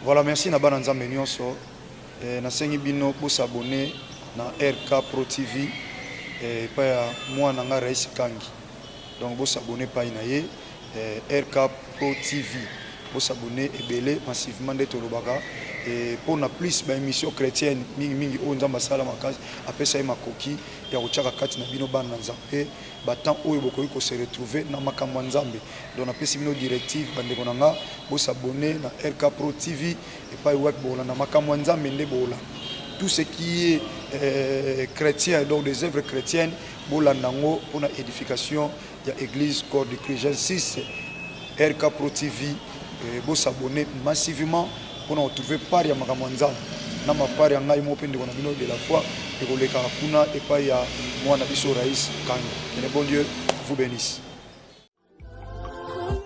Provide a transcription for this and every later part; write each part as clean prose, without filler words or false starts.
Voilà, merci Nabana Nzambe Nyonso. Nasengi bino pour s'abonner na RK Pro TV et pas moi nanga Rais Kangi. Donc vous s'abonner pas inaye RK Pro TV. Vous s'abonner et belé massivement de Tolobaka et pour na plus ba émission chrétienne mingi o nzamba sala makazi apesa e makoki ya kochaka kati na bino bana Nzambe batant oyo bokoki ko se retrouver na makambo Nzambe. Donc na pesi bino directive bande konanga vous s'abonner na RK Pro TV et pas web bola na makambo Nzambe nde bola. Tout ce qui est chrétien, donc des œuvres chrétiennes, pour la édification de l'église Corps de Christ. J'insiste, RK Pro TV, vous s'abonner massivement pour nous retrouver par ya Makamanzam. Na ma part ya ngai mo pende kona bino de la foi et ko leka kuna et pas ya moi na biso Rais Kangi. Que le bon Dieu vous bénisse.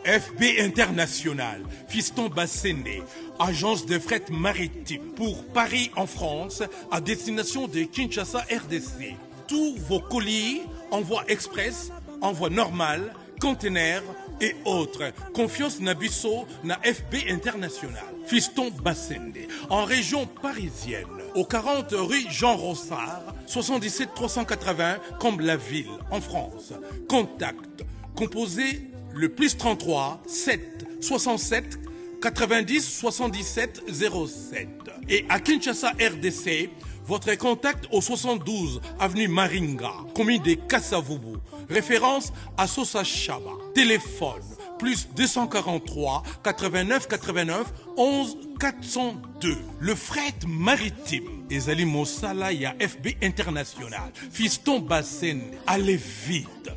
FB International, Fiston Bassende, agence de fret maritime pour Paris en France, à destination de Kinshasa RDC. Tous vos colis, envoi express, envoi normal, conteneurs et autres. Confiance Nabisso na FB International. Fiston Bassende, en région parisienne, au 40 rue Jean Rossard, 77 380 Comble-la-Ville, en France. Contact, composé le plus 33 7 67 90 77 07. Et à Kinshasa RDC, votre contact au 72 avenue Maringa, commune de Kassavubu. Référence à Sosa Chaba. Téléphone plus 243 89 89 11 402. Le fret maritime. Ezali Mosala ya FB International. Fiston Bassende. Allez vite,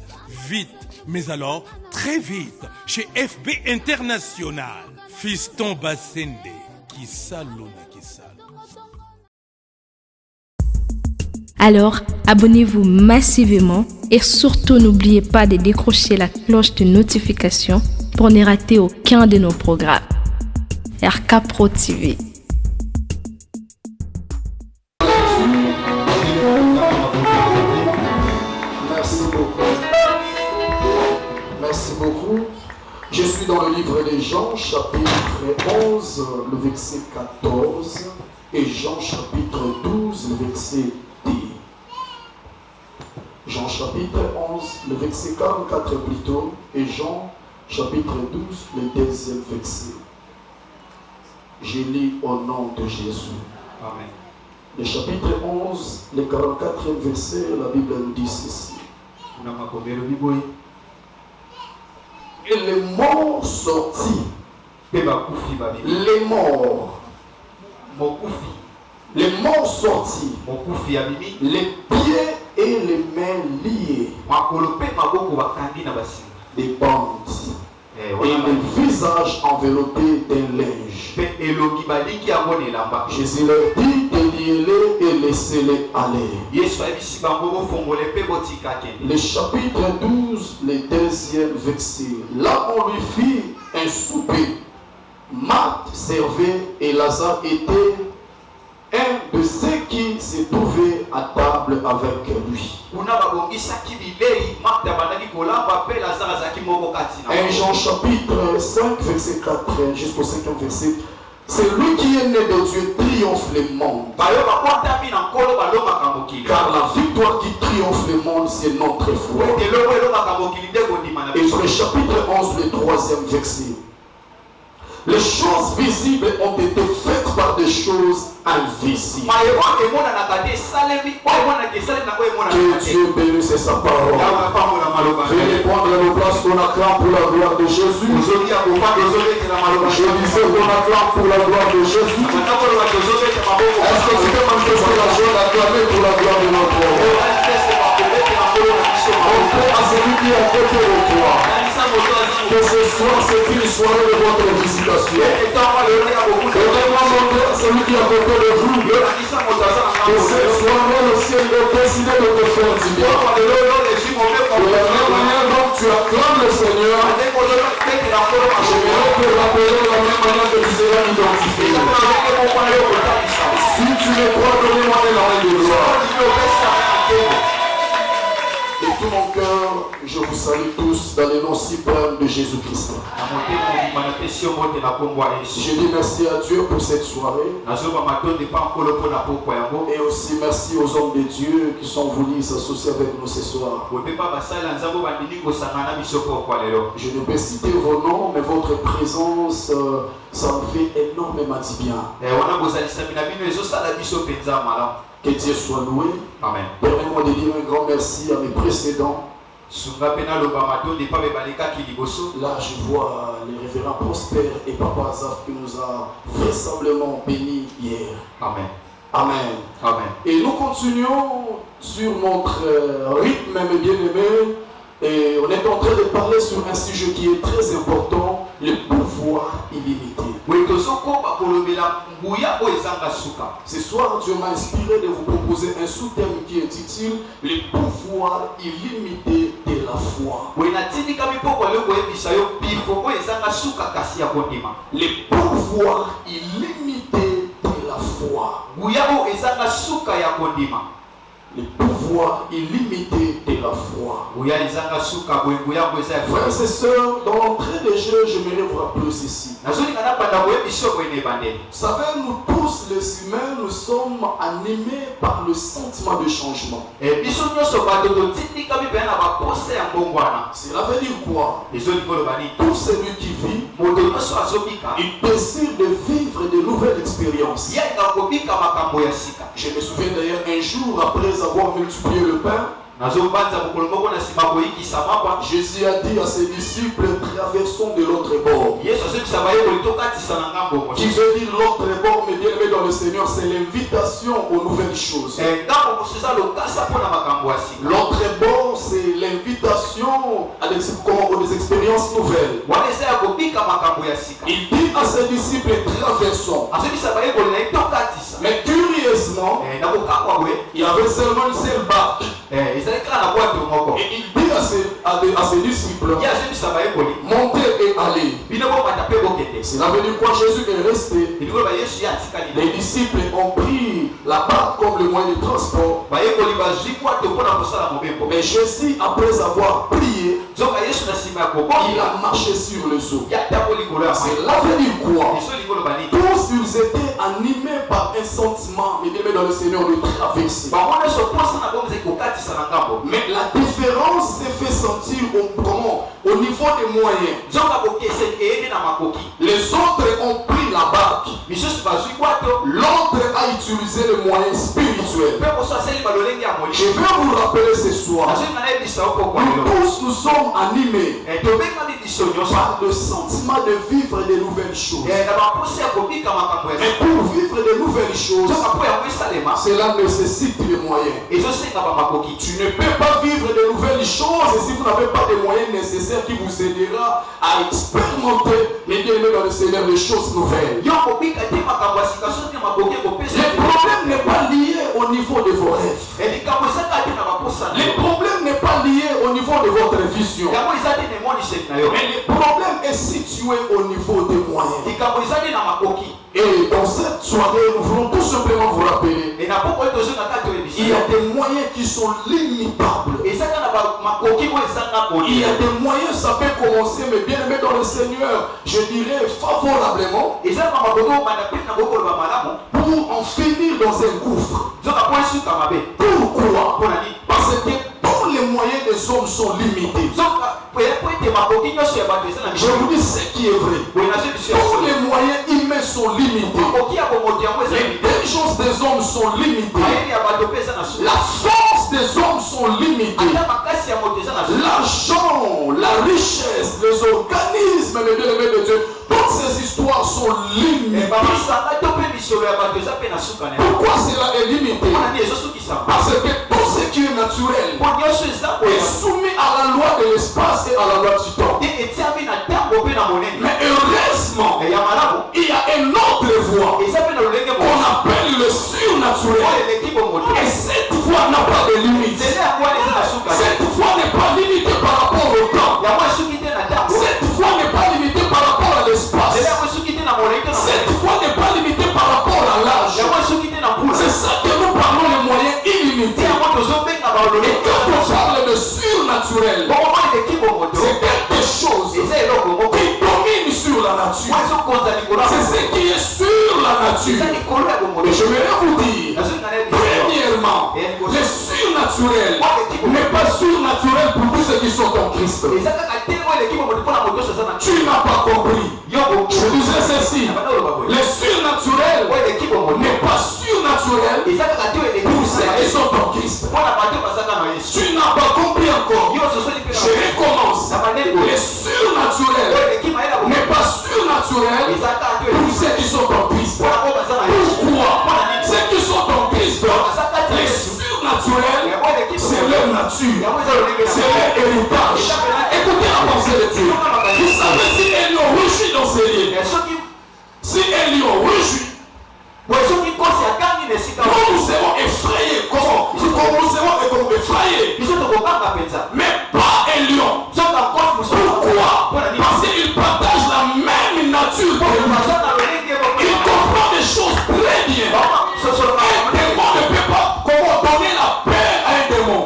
vite. Mais alors, très vite, chez FB International, Fiston Bassende, qui salouna, qui salouna. Alors, abonnez-vous massivement et surtout n'oubliez pas de décrocher la cloche de notification pour ne rater aucun de nos programmes. RK Pro TV. Merci beaucoup. Je suis dans le livre de Jean, chapitre 11, le verset 14, et Jean, chapitre 12, le verset 10. Jean, chapitre 11, le verset 44 plutôt, et Jean, chapitre 12, le deuxième verset. Je lis au nom de Jésus. Amen. Le chapitre 11, le 44e verset, la Bible nous dit ceci. Et les morts sortis, les morts sortis, les pieds et les mains liés, des bandes, et le visage enveloppé d'un linge. Jésus leur dit de lier-les et laissez-les aller. Le chapitre 12, le deuxième verset. Là, on lui fit un souper. Marthe servait et Lazare était un de ceux qui se trouvaient à table avec lui. 1 Jean chapitre 5 verset 4 jusqu'au 5e verset. C'est lui qui est né de Dieu triomphe le monde. Car la victoire qui triomphe le monde, c'est notre foi. Et sur le chapitre 11, le 3e verset. Les choses visibles ont été faites par des choses invisibles. Que Dieu bénisse sa parole. Veuillez prendre nos places qu'on acclame pour la gloire de Jésus. Je disais qu'on acclame pour la gloire de Jésus. Est-ce que tu peux manifester la joie d'acclamer pour la gloire de notre Dieu? On fait à celui qui est à côté de toi. Que ce soir c'est une soirée de votre visitation. Donnez-moi mon Dieu, celui qui est à côté de vous. Que cette soirée le ciel est décidé de te faire du bien. De la même manière dont tu acclames le Seigneur, je vais te rappeler de la même manière que tu seras identifié. Si tu le crois, donnez-moi les noms de gloire. tout mon cœur, je vous salue tous dans le nom suprême de Jésus-Christ. Je dis merci à Dieu pour cette soirée. Et aussi merci aux hommes de Dieu qui sont venus s'associer avec nous ce soir. Je ne peux citer vos noms, mais votre présence, ça me fait énormément du bien. Que Dieu soit loué. Amen. Permettez-moi de dire un grand merci à mes précédents. Là, je vois les révérends Prosper et Papa Azaf qui nous a vraisemblablement bénis hier. Amen. Amen. Amen. Et nous continuons sur notre rythme, mes bien-aimés. Et on est en train de parler sur un sujet qui est très important, le pouvoir illimité. Ce soir, Dieu m'a inspiré de vous proposer un sous-thème qui intitule le pouvoir illimité de la foi. Le pouvoir illimité de la foi. Le pouvoir illimité de la foi. Frères et sœurs, dans l'entrée de jeu, j'aimerais vous rappeler ceci. Vous savez, nous tous les humains, nous sommes animés par le sentiment de changement. Cela veut dire quoi? Tout celui qui vit, il désire de vivre de nouvelles expériences. Je me souviens d'ailleurs un jour après avoir multiplié le pain, Jésus a dit à ses disciples, traversons de l'autre bord. Qui veut dire l'autre bord, mais bien aimé dans le Seigneur, c'est l'invitation aux nouvelles choses. L'autre bord, c'est l'invitation aux expériences nouvelles. Il dit à ses disciples, traversons. Mais curieusement, il y avait seulement une seule barque. Et il dit à ses disciples, montez et allez. Cela veut dire quoi? Jésus est resté. Les disciples ont pris la barque comme le moyen de transport. Mais Jésus, après avoir prié, il a marché sur les eaux. Cela veut dire quoi? Tous ils étaient animés par un sentiment, mais dans le Seigneur, de traverser. Mais la différence s'est fait sentir au niveau des moyens. Les autres ont pris la barque. L'autre a utilisé le moyen spirituel. Je vais vous rappeler ce soir. Nous tous nous sommes animés par le sentiment de vivre de nouvelles choses. Mais pour vivre de nouvelles choses, cela nécessite les moyens. Tu ne peux pas vivre de nouvelles choses si vous n'avez pas de moyens nécessaires qui vous aidera à expérimenter les bienfaits dans le Seigneur, les choses nouvelles. Le problème n'est pas lié au niveau de vos rêves. Le problème n'est pas lié au niveau de votre vision. Mais le problème est situé au niveau des moyens. Et dans cette soirée, nous voulons tout simplement vous rappeler, il y a des moyens qui sont limitables. Il y a des moyens, ça peut commencer, mais bien aimé dans le Seigneur, je dirais favorablement, pour en finir dans un gouffre. Pourquoi? Parce que tous les moyens des hommes sont limités. Je vous dis ce qui est vrai. Tous les moyens humains sont limités. Les intelligences des hommes sont limitées. La force des hommes sont limitées. L'argent, la richesse, les organismes, les bien-aimés de Dieu, toutes ces histoires sont limitées. Pourquoi cela est limité? Parce que tout ce qui est naturel est soumis à la loi de l'espace et à la loi du temps. Mais heureusement, il y a une autre voie qu'on appelle le surnaturel. Et cette voie n'a pas de limite. Cette voie n'est pas limitée par rapport au temps. Cette voie n'est pas limitée par rapport à l'espace. Cette voie n'est pas limitée par rapport à l'âge. C'est ça que nous parlons de moyens illimités. Et quand on parle de surnaturel, surnaturel, c'est quelque chose qui domine sur la nature. C'est ce qui est sur la nature. Et je vais vous dire, premièrement, le surnaturel n'est pas surnaturel pour tous ceux qui sont en Christ. Tu n'as pas compris. Je disais ceci. Le surnaturel n'est pas surnaturel pour ceux qui sont en Christ. Tu n'as pas compris encore. Je recommence. Le surnaturel n'est pas surnaturel pour ceux qui sont en Christ. Pourquoi? Ceux qui sont en Christ, les surnaturels, c'est leur nature, c'est leur héritage. Écoutez la pensée de Dieu. Vous savez, si un lion rugit dans ses liens, si un lion rugit, quand nous serons effrayés, comment nous serons effrayés, mais pas un lion. Pourquoi? Parce qu'il partage la même nature que nous. Il comprend des choses très bien. Un démon ne peut pas donner la paix à un démon.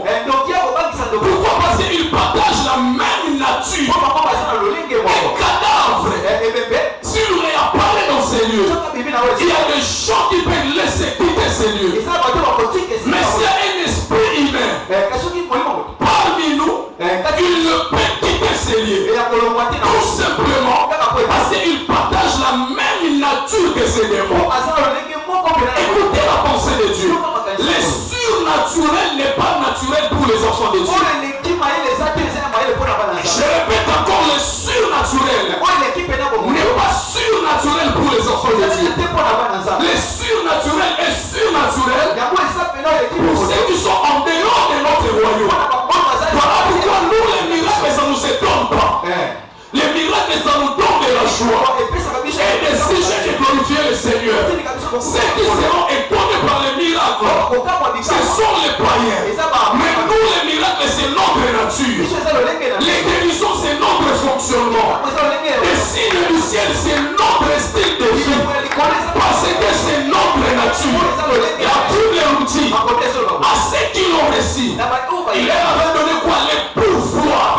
Pourquoi? Parce qu'il partage la même nature. Un cadavre, s'il réapparaît dans ces lieux, il y a des gens qui peuvent laisser quitter ces lieux. Mais s'il y a un esprit humain parmi nous, il ne peut quitter ces lieux. Tout simplement parce qu'il partage la même nature que ces démons. Écoutez la pensée de Dieu. Le surnaturel n'est pas naturel pour les enfants de Dieu. Je répète encore, le surnaturel n'est pas surnaturel pour les enfants de Dieu. Le surnaturel est surnaturel pour ceux qui sont en dehors de notre royaume. Voilà pourquoi nous, les miracles, ça ne nous étonne pas. Les miracles, ça nous donne de la joie. Et des sujets de glorifier le Seigneur. Ceux qui seront étonnés par les miracles, ce sont les païens. Mais nous, les miracles, c'est notre nature. Les guérisons, c'est notre fonctionnement. Les signes du ciel, c'est notre style de vie. Parce que c'est notre nature. Et à tous les outils, à ceux qui l'ont reçu, il leur avait donné quoi? Les pouvoirs.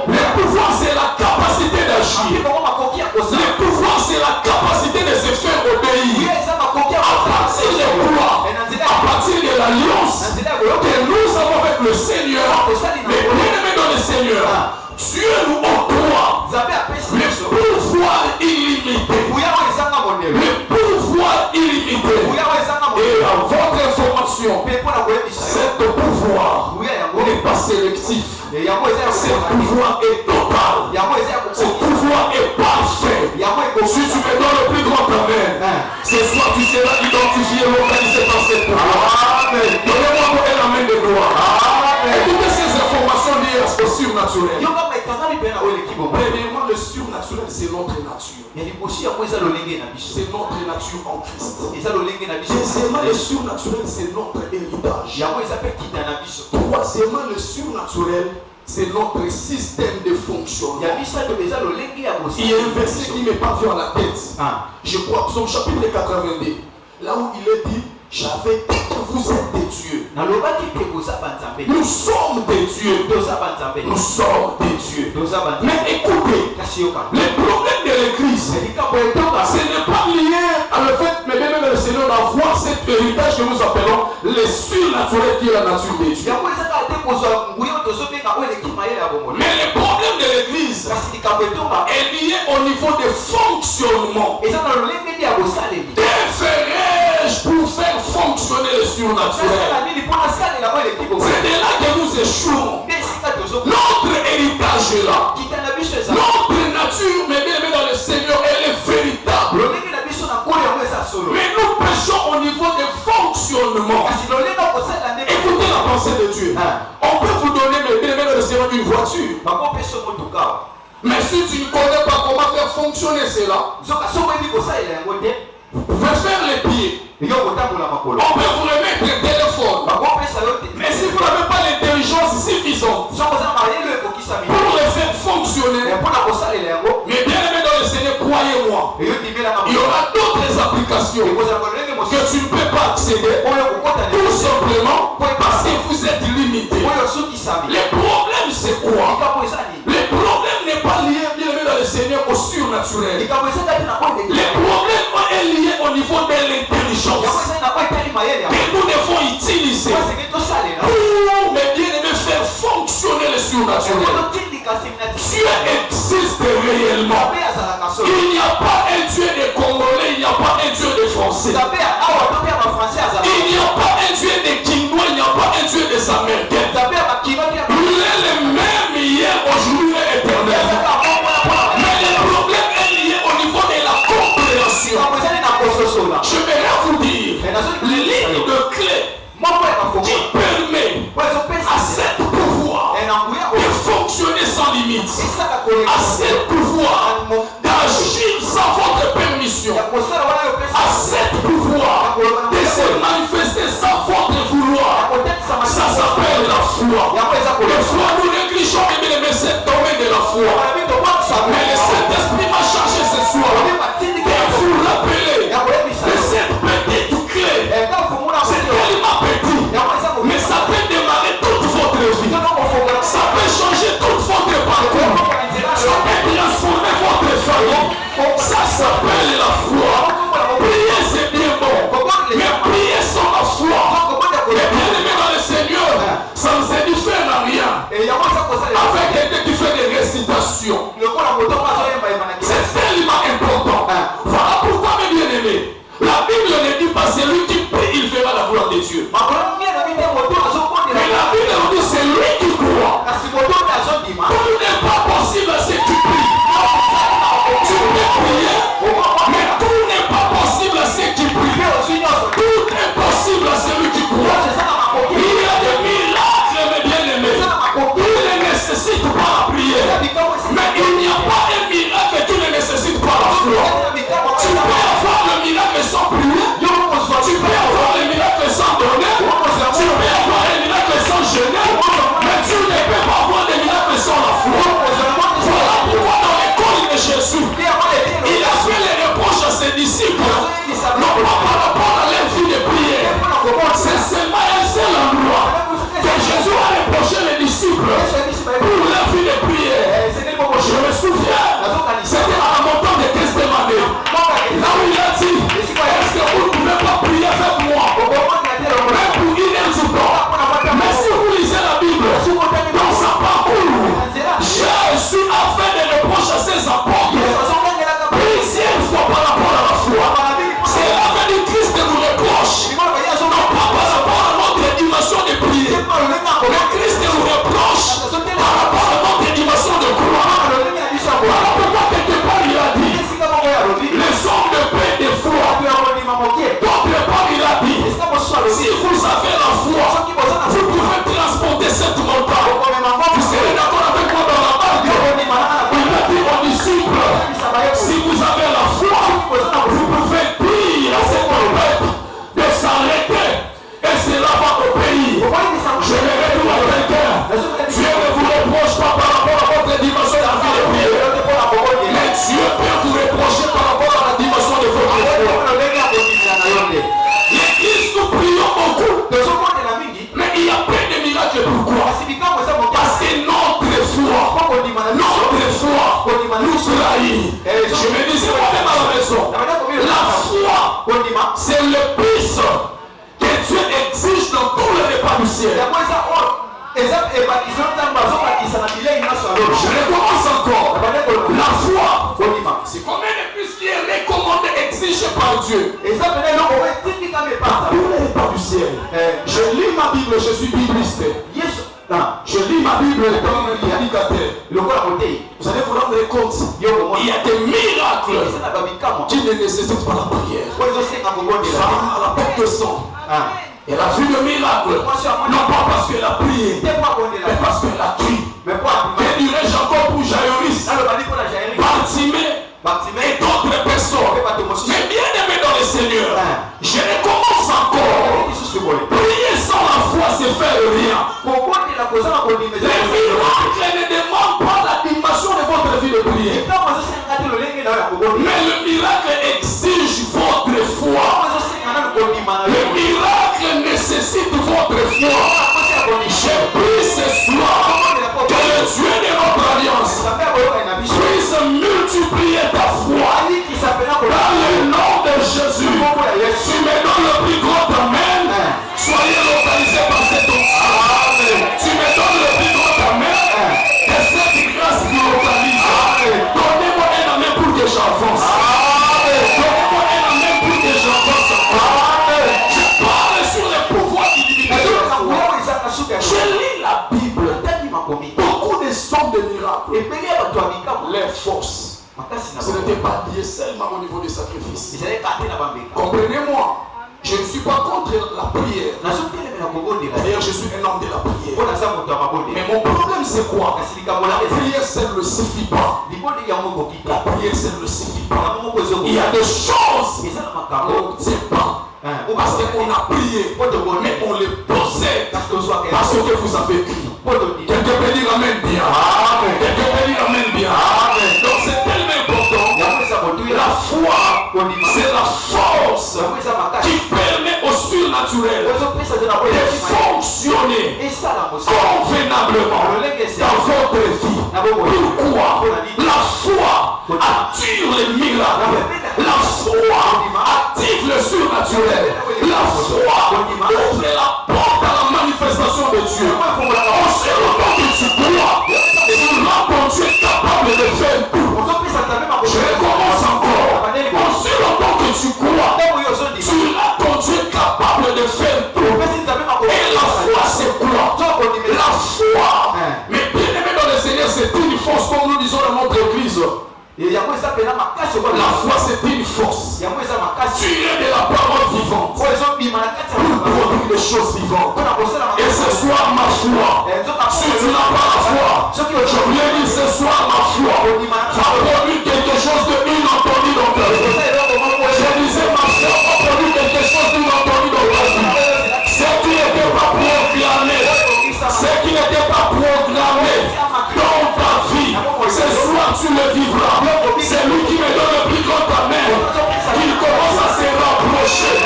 Les pouvoirs, c'est la capacité d'agir. Les pouvoirs, c'est la capacité de se faire obéir. À partir de quoi? À partir de l'alliance que nous avons avec le Seigneur. Mais bien-aimé dans le Seigneur, Dieu nous octroie le pouvoir illimité. Le pouvoir illimité. Et à votre information, ce pouvoir n'est pas sélectif. Ce pouvoir est total. Ce pouvoir est parfait. Si tu me donnes le plus grand amen, ce soir tu seras identifié, localisé par ce pouvoir. Donnez-moi un amen de gloire. Écoutez ces informations liées au surnaturel. Premièrement, le surnaturel, c'est notre nature. C'est notre nature en Christ. Deuxièmement, le surnaturel, c'est notre héritage. Troisièmement, le surnaturel, c'est notre système de fonctionnement. Il y a un verset qui m'est pas venu à la tête. Je crois, Psaume chapitre 82, là où il est dit, j'avais dit que vous êtes des dieux. Nous sommes des dieux. Nous sommes des dieux. Mais écoutez, le problème de l'église, ce n'est pas lié à le fait, mais même le Seigneur, d'avoir cet héritage que nous appelons le surnaturel qui est la nature des dieux. Mais le problème de l'église est lié au niveau de fonctionnement. Devrais-je pour faire fonctionner le surnaturel? C'est de là que nous échouons. Notre héritage est là. Notre nature, mais bien dans le Seigneur, elle est véritable. Mais nous péchons au niveau de fonctionnement. Écoutez la pensée de Dieu. On peut vous donner, mais bien dans le Seigneur, une voiture. Mais si tu ne connais pas comment faire fonctionner cela, vous pouvez faire les pieds. On peut vous remettre le téléphone. Mais si vous n'avez pas l'intelligence suffisante pour le faire fonctionner, mais bien aimé dans le Seigneur, croyez-moi, il y aura d'autres applications que tu ne peux pas accéder, tout simplement parce que vous êtes limité. Le problème c'est quoi? que nous devons utiliser pour, mes bien-aimés, faire fonctionner le surnaturel. Dieu existe réellement. Il n'y a pas un Dieu des Congolais, il n'y a pas un Dieu des Français. Il n'y a pas un Dieu des Quinois, il n'y a pas un Dieu des Américains. Il est le même hier, aujourd'hui et éternel. Mais le problème est lié au niveau de la compréhension. Je vais vous dire, ligne de clé qui permet à cet pouvoir de fonctionner sans limite, à cet pouvoir d'agir sans votre permission, à cet pouvoir de se manifester sans votre vouloir. Ça s'appelle la foi. La foi, nous négligeons cet domaine de la foi. Mais le Saint-Esprit m'a chargé ce soir de vous rappeler de cette petite clé. C'est tellement petit, mais ça peut démarrer toute votre vie. Ça peut changer toute votre parcours. Ça peut transformer votre famille. Ça s'appelle la foi. Prier c'est bien bon, mais prier sans la foi, mais bien aimé dans le Seigneur, ça ne se diffère à rien. Avec quelqu'un qui fait des récitations, c'est tellement important. Voilà pourquoi, mes bien-aimés, la Bible ne dit pas celui qui prie, il verra la gloire de Dieu. Mais la Bible nous dit c'est lui qui croit. Tout n'est pas possible à ceux qui prient. Tu peux prier, mais tout n'est pas possible à ceux qui prient. Tout est possible à celui qui croit. Il y a des miracles, mes bien-aimés. Il ne nécessite pas la prière. Mais il n'y a pas un miracle qui ne nécessite pas la foi. Tu peux avoir le miracle sans prier. Tu peux avoir le miracle sans donner. Tu peux avoir le miracle sans jeûner. Mais tu ne peux pas avoir le miracle sans la foi. Voilà pourquoi dans l'école de Jésus, il a fait les reproches à ses disciples. Non pas par rapport à leur vie de prière. C'est seulement un seul endroit que Jésus a reproché les disciples pour leur vie de prière. Je me souviens, c'était à la montagne de Gethsémane. Là où il a dit, est-ce que vous ne pouvez pas prier avec moi? Même pour une heure du temps. Mais si vous lisez la Bible, dans sa parcours, Jésus a fait des reproches à ses apôtres. Plusieurs fois par rapport à la foi. C'est la fin du Christ nous reproche. Non pas par rapport à notre dimension de prière. Le Christ nous reproche par rapport à notre dimension de croire. Voilà pourquoi quelque part il a dit, les hommes de paix et de foi. D'autre part il a dit, si vous avez la foi, vous pouvez transporter cette montagne. Vous serez d'accord avec moi dans la barque. Il a dit aux disciples, si vous avez la foi, vous pouvez dire à cette tempête de s'arrêter et cela va au pays. Je vais retourner à quelqu'un. Dieu ne vous reproche pas par rapport à votre dimension de la vie de prière. Mais Dieu peut vous reprocher par rapport à la dimension de votre foi. L'église, nous prions beaucoup. Mais il y a plein de miracles. Pourquoi? Parce que notre foi nous trahit. Je me disais moi-même à la maison, la foi, c'est le plus que Dieu exige dans tous les repas du ciel. Je recommence encore. La foi, c'est combien de plus qui est recommandé, exigé par Dieu. Tous les repas du ciel. Je lis ma Bible, je suis bibliste. Je lis ma Bible comme un prédicateur. Vous allez vous rendre compte, il y a des miracles qui ne nécessitent pas la prière. Femme à la porte de sang. Elle a vu le miracle, non pas parce qu'elle a prié, mais parce qu'elle a crié. Que dirais-je encore pour Jaïris, Bartimée et d'autres personnes? Mais bien aimé dans le Seigneur, je recommence encore. Prier sans la foi, c'est faire rien. Les miracles ne demandent pas la dimension de votre vie de prière. Mais le miracle exige votre foi. Le miracle nécessite votre foi. Je prie ce soir que le Dieu de notre alliance puisse multiplier ta foi. Dans le nom de Jésus, tu me donnes pas lié seulement au niveau du sacrifice. Comprenez-moi. Je ne suis pas contre la prière. D'ailleurs, je suis un homme de la prière. Mais mon problème, c'est quoi? La prière seule ne suffit pas. La prière seule ne suffit pas. Il y a des choses qu'on ne tient pas. Parce qu'on a prié, mais on les possède parce que vous avez écrit. Quelqu'un peut dire amen bien. Quelqu'un peut dire amen bien. Donc c'est tellement important. La foi, c'est la force qui permet au surnaturel de fonctionner convenablement dans votre vie. Pourquoi? La foi attire les miracles. La foi attire le surnaturel. La foi ouvre la porte à la manifestation de Dieu. On sait longtemps que tu crois. Sur Dieu est capable de faire tout. Je recommence encore. On sait longtemps que tu crois. Ton Dieu est capable de faire tout. Et la foi c'est quoi? La foi. Mais bien aimé dans le Seigneur, c'est une force comme nous disons dans notre église. La foi c'est une force. Tu es de la parole vivante pour produire des choses vivantes. Et ce soir ma foi, si tu n'as pas la foi, je viens dire ce soir ma foi va produire quelque chose de inentendu dans ta vie. Je disais ma foi va produire quelque chose d'inentendu dans ta vie. Ce qui n'était pas proclamé, ce qui n'était pas programmé dans ta vie, ce soir tu le vivras. C'est lui qui me donne le plus grand amen. Il commence à se rapprocher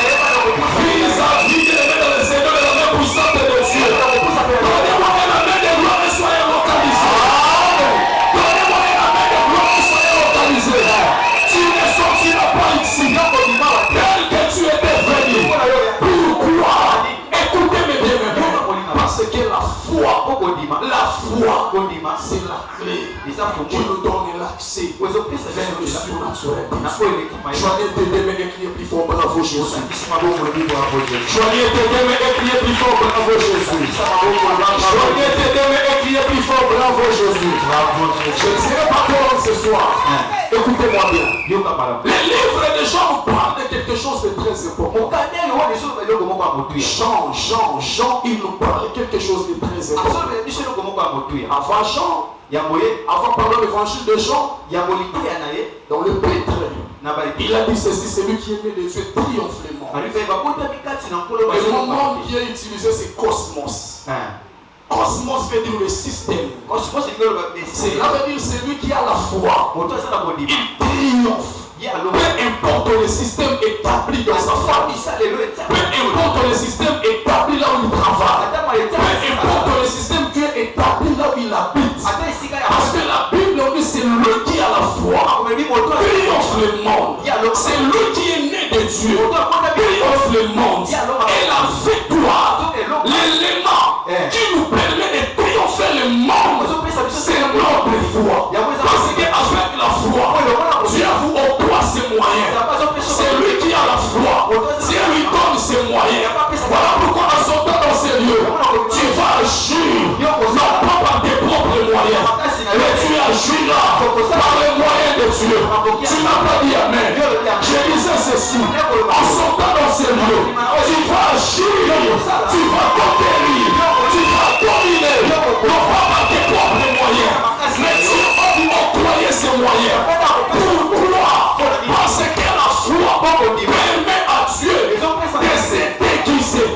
vis-à-vis de l'aimer dans le Seigneur de la main puissante de Dieu. Donnez-moi un amen de gloire et soyez localisés. Donnez-moi un amen de gloire et soyez localisés. Tu ne sortiras pas ici tel que tu étais venu. Pourquoi? Écoutez-moi bien. Parce que la foi, c'est la clé qui nous donne l'accès vers le surnaturel. Joignez tes deux mains et criez plus fort, bravo Jésus. Joignez tes deux mains et criez plus fort, bravo Jésus. Joignez tes deux mains et criez plus fort, bravo Jésus. Je ne serai pas trop ce soir. Écoutez-moi bien. Les livres de Jean parlent de quelque chose de très important. Jean, il nous parle de quelque chose de très important. Avant Jean, avant parler de l'évangile de Jean, dans le Pétre, il a dit ceci, celui qui est né de Dieu triomphalement. Le moment qui est utilisé, c'est cosmos. Cosmos veut dire le système. Cela veut dire celui qui a la foi. Il triomphe. Peu importe le système établi dans sa famille, peu importe le système établi là où il travaille, peu importe le système qui est établi là où il habite. Parce que la Bible dit c'est lui qui a la foi, triomphe le monde. C'est lui qui est né de Dieu, triomphe le monde. Et la victoire, l'élément qui nous permet de triompher le monde, c'est notre foi. Parce qu'avec la foi, Dieu vous octroie ses moyens. C'est lui qui a la foi. Dieu lui donne ses moyens. Voilà pourquoi en sortant dans ces lieux, tu vas agir, non pas par tes propres moyens, mais tu agiras par les moyens de Dieu. Tu n'as pas dit amen. Je disais ceci, en sortant dans ces lieux, tu vas agir, tu vas conquérir, tu vas dominer, non pas par tes propres moyens, mais Dieu va vous octroyer ses moyens. Pourquoi? Parce que la foi permet à Dieu de se déguiser.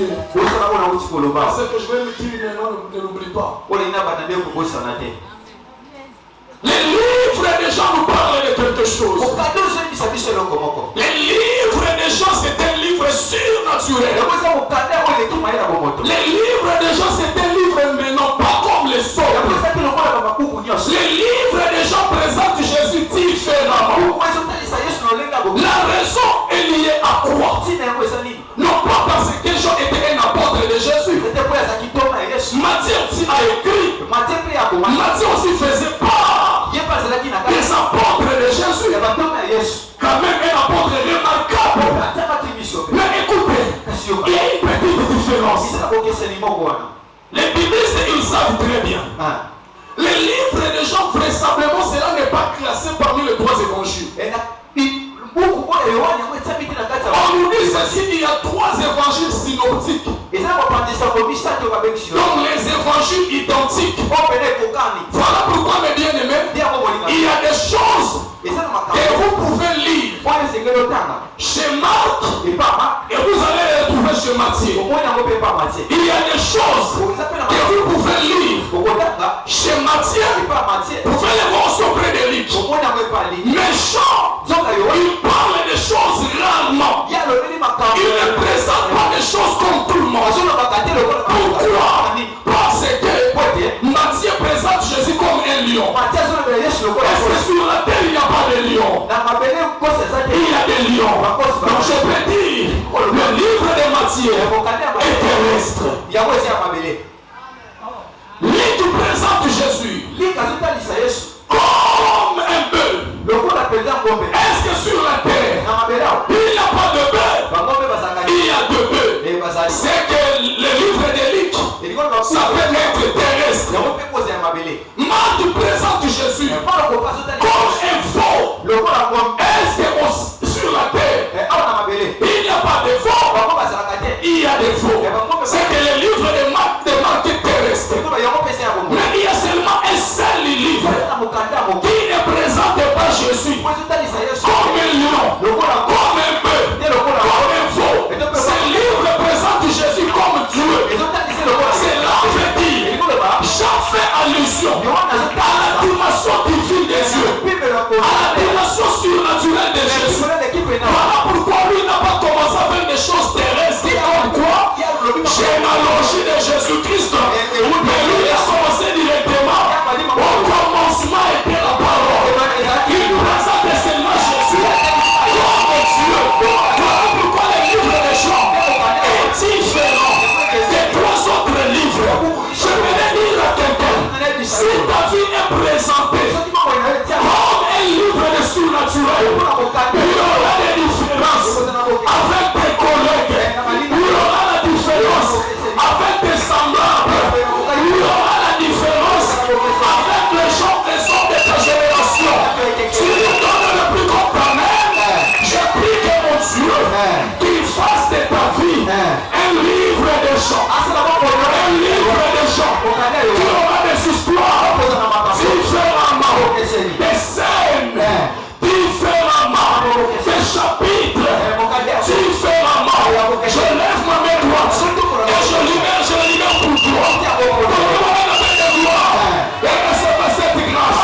dire. C'est que je vais le dire maintenant, ne l'oublie pas. Les livres des gens nous parlent de quelque chose. Les livres des gens, c'est un livre surnaturel. Les livres des gens, c'est un livre maintenant, pas comme les autres. Les livres des gens présentent Jésus différemment. La raison est liée à quoi? Non pas parce que Jean était un apôtre de Jésus. Matthieu aussi a écrit. Matthieu aussi faisait part des apôtres de Jésus. Quand même un apôtre remarquable. Mais écoutez, il y a une petite différence. Les biblistes, ils savent très bien. Les livres des gens, vraisemblablement, cela n'est pas classé parmi les trois évangiles. On nous dit ceci, il y a trois évangiles synoptiques. Donc les évangiles identiques. Voilà pourquoi, mes bien-aimés, il y a des choses que vous pouvez lire chez Marc et vous allez les trouver chez Matthieu. Il y a des choses que vous pouvez lire chez Matthieu, vous pouvez les voir auprès de Luc. Mais Jean, il parle des choses rarement. Il ne présente pas des choses comme tout le monde. Pourquoi? Parce que Matthieu présente Jésus comme un lion. Est-ce que sur la terre il n'y a pas de lion? Il y a des lions. Donc je peux dire, le livre de Matthieu est terrestre. Luc présente Jésus comme un bœuf. Est-ce que sur la terre il n'y a pas de bœuf? Il y a deux bœufs. C'est que le livre de Luc, ça peut être terrestre. Marc présente Jésus comme un faux. Est-ce que sur la terre il n'y a pas de faux? Il y a des faux. C'est que le livre de Marc est terrestre. Mais il y a seulement un seul livre qui ne présente pas Jésus comme un lion, comme un bœuf, comme un faux. Ce livre présente Jésus comme Dieu. Cela veut dire, Jean fait allusion à la dimension divine des yeux, à la dimension surnaturelle de Jésus. Voilà pourquoi lui n'a pas commencé avec des choses terrestres. Comme quoi, généalogie de Jésus-Christ. Mais lui a commencé directement. Au commencement était la parole. Il présente seulement Jésus comme Dieu. Voilà pourquoi le livre de Jean est différent des trois autres livres. Je voulais dire à quelqu'un, si ta vie est présentée comme un livre de surnaturel, il y aura des différences avec tes collègues, il y aura la différence avec tes semblables, il y aura la différence avec les gens des hommes de ta génération. Tu lui donnes le plus grand amen. Je prie que mon Dieu, qu'il fasse de ta vie un livre de chants, un livre de chants, qui aura des histoires différemment, des scènes différemment, des chapitres différemment. Je lève ma main droite et je libère pour toi. Donne-moi la main de gloire et recevez cette grâce.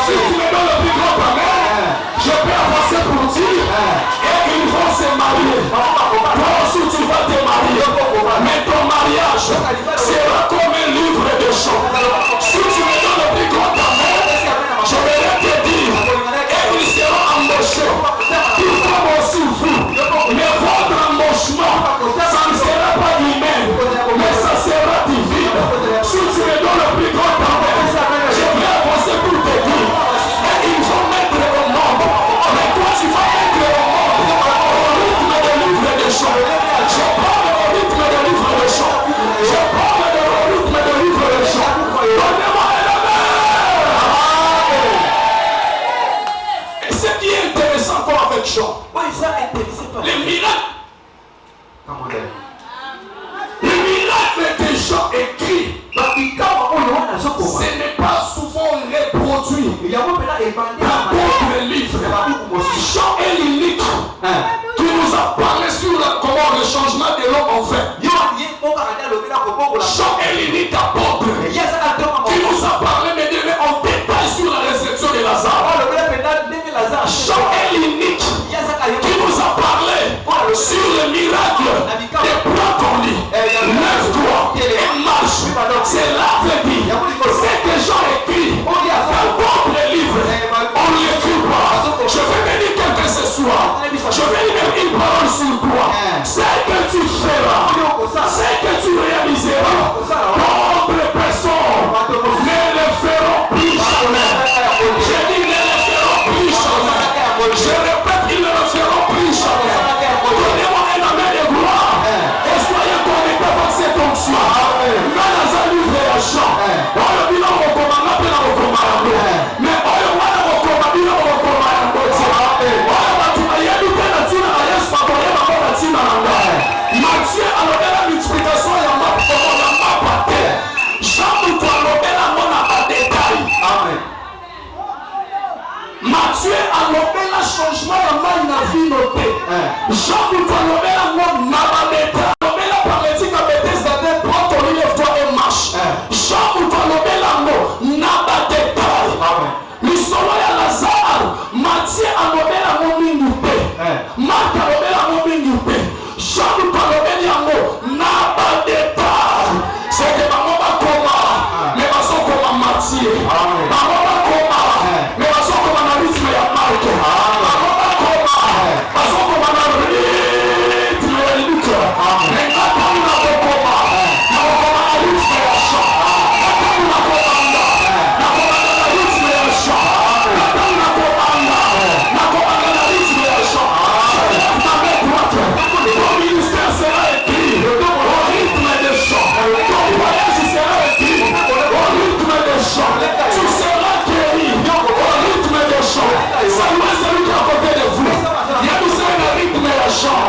Si tu me donnes le plus grand amen, je peux avancer pour dire et ils vont se marier. Toi aussi tu vas te marier, mais ton mariage sera comme un livre de chants. Si tu me donnes le plus grand amen, je vais te dire et ils seront embauchés. Tout comme aussi vous. Mais votre embauchement, ça ne sera pas humain, mais ça sera divin. Si tu me donnes le plus grand amen, je vais avancer pour te dire et ils vont mettre au monde. Mais toi tu vas mettre au monde au rythme de livre de chants. Je parle au rythme de livre de chants. Je parle au rythme de livre de chants. Donnez-moi la main. Et ce qui est intéressant avec Jean, les miracles. Les miracles que Jean écrit, ce n'est pas souvent reproduit dans d'autres livres. Jean est l'unique qui nous a parlé sur comment le changement de l'homme en fait. Jean est l'unique apôtre qui nous a parlé en détail sur la résurrection de Lazare. Jean est l'unique qui nous a parlé sur le miracle de prendre ton lit, lève-toi et marche. C'est là que dit, c'est que Jean écrit dans votre livre, on ne l'écrit pas. Je vais venir quelqu'un ce soir, je vais mettre une parole sur toi. C'est que tu feras, c'est que tu réaliseras. D'autres personnes ne le feront plus jamais. Je dis ne le feront plus jamais. Je répète, ils ne le feront plus jamais. Donnez-moi un amen de gloire. Et soyez connectés par cette onction. Dans la livre de Jean, on le bilan au commandant, on le commandant. Mais on le voit au commandant, on le commandant. Mathieu a donné la multiplication et la map Jean nous doit donner la mot dans le détail. Amen. Mathieu a donné le changement et la vie notée. Jean nous doit donner la mot dans le détail. Donner la paralytique à Bethesda, prends ton lit, lève-toi et marche. Jean nous doit donner la mot dans le détail. L'histoire de Lazare, Mathieu a donné la mot minute. Marc a donné la mot minute. Jean nous doit donner la mot dans le détail. C'est que maman va comment, mais va son comme Mathieu. Maman va comment, mais va son comme un rythme à Marc. Maman va comment, va son comme un rythme à Luc. Mais quand on a comment, on a comme un rythme à Jean. Quand on a commandé, on a comme un rythme à Jean. Quand on a commandé, on a comme un rythme à Jean. Ton ministère sera écrit au rythme de Jean. Ton voyage sera écrit au rythme de Jean. Tu seras guéri au rythme de Jean. Seulement celui qui est à côté de vous. Il y a tout ça le rythme de Jean.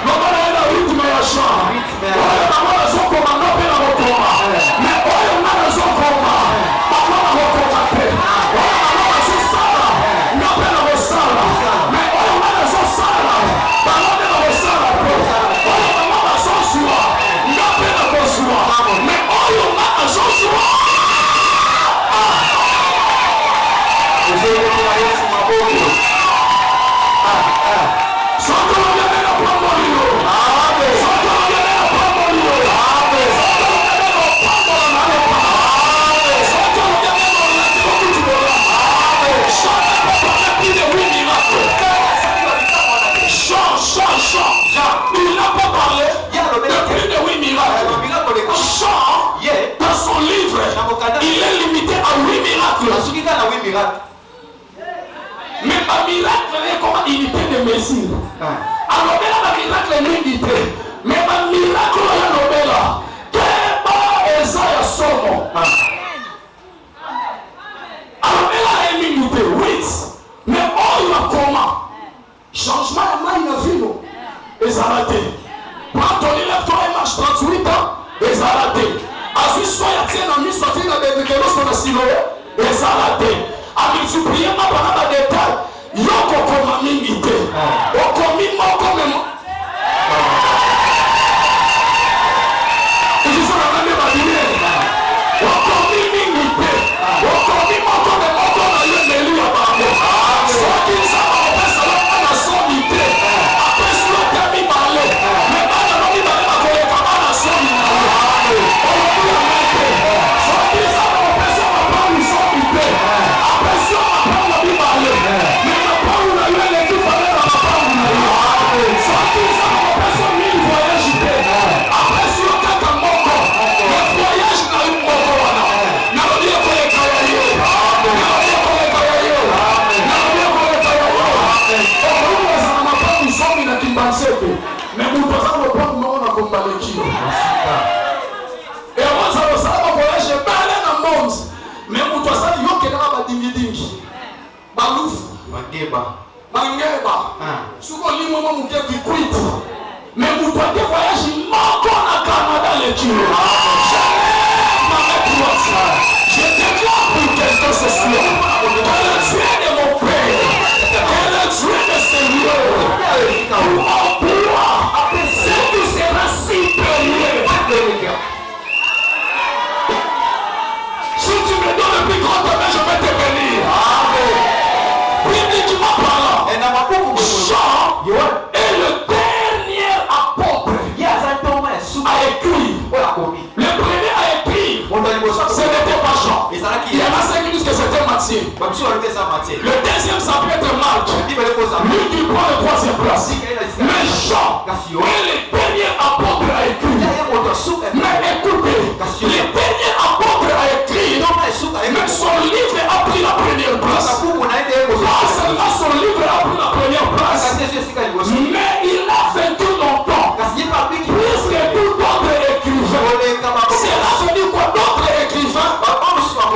Non, on a le rythme de Jean. On a la raison comment on appelle la combat. Mais on a la raison comment. On a la combat. On a la raison sala. On appelle la sala. Mais on a la raison sala. Parlons de la sala. Mais on a un Joshua. Il n'a pas parlé de plus de 8 miracles. Jean, dans son livre, il est limité à 8 miracles. Mais ma miracle est comme unité de mesure. Alors, il y a un miracle unité. Mais ma miracle est là. Qu'est-ce que ça somme? Alors, il y a une unité, 8. Mais on a comment? Changement de main, il a vu. Et ça a raté. Prends ton lève-toi et marche 38 ans. Et ça a raté. As-tu soyez à la mise, parce qu'il y a des gens qui ont sinon. Et ça a raté. A multiplié ma parole à détail. Yoko comme a mimité. Oko mimo comme moi. Ils sont la même imaginée. Oko mimité. Oko mimo comme moi. Oko na yé de lui à parler. Soit qu'ils savent en fait ça va à son idée. Après si on t'a mis parler. Mais pas de l'homme qui va pas coller comme à son idée. Soit qu'ils savent en fait ça va pas lui son idée. Après si on va pas l'homme parler. Mais la parole a eu l'équipe à la parole. Soit qu'ils savent en fait ça mille voyages idées. Après si on t'a comme moko. Le voyage n'a eu moko. N'a pas dit qu'on est caillé. Mais vous pouvez reprendre mon nom comme Balekino. Et moi, ça va ça voyage, je parle dans le monde. Mais vous pouvez ça, il y a un dingi. Balouf. Mangeba. Souvent, il y a un moment où il quitte. Mais vous pouvez voyager, il manque en Canada les kilos. Je déclare pour quelque chose ce soir. Que le Dieu de mon Père, que le Dieu de Seigneur, pour emploi, c'est que sera supérieur. Le deuxième, ça peut être Marc. Lui qui prend la troisième place. Mais Jean est le dernier apôtre à écrire. Mais écoutez, le dernier apôtre à écrire, mais son livre a pris la première place. Pas seulement son livre a pris la première place, mais il a vécu longtemps. Plus que tout autre écrivain. Cela veut dire quoi? D'autres écrivains,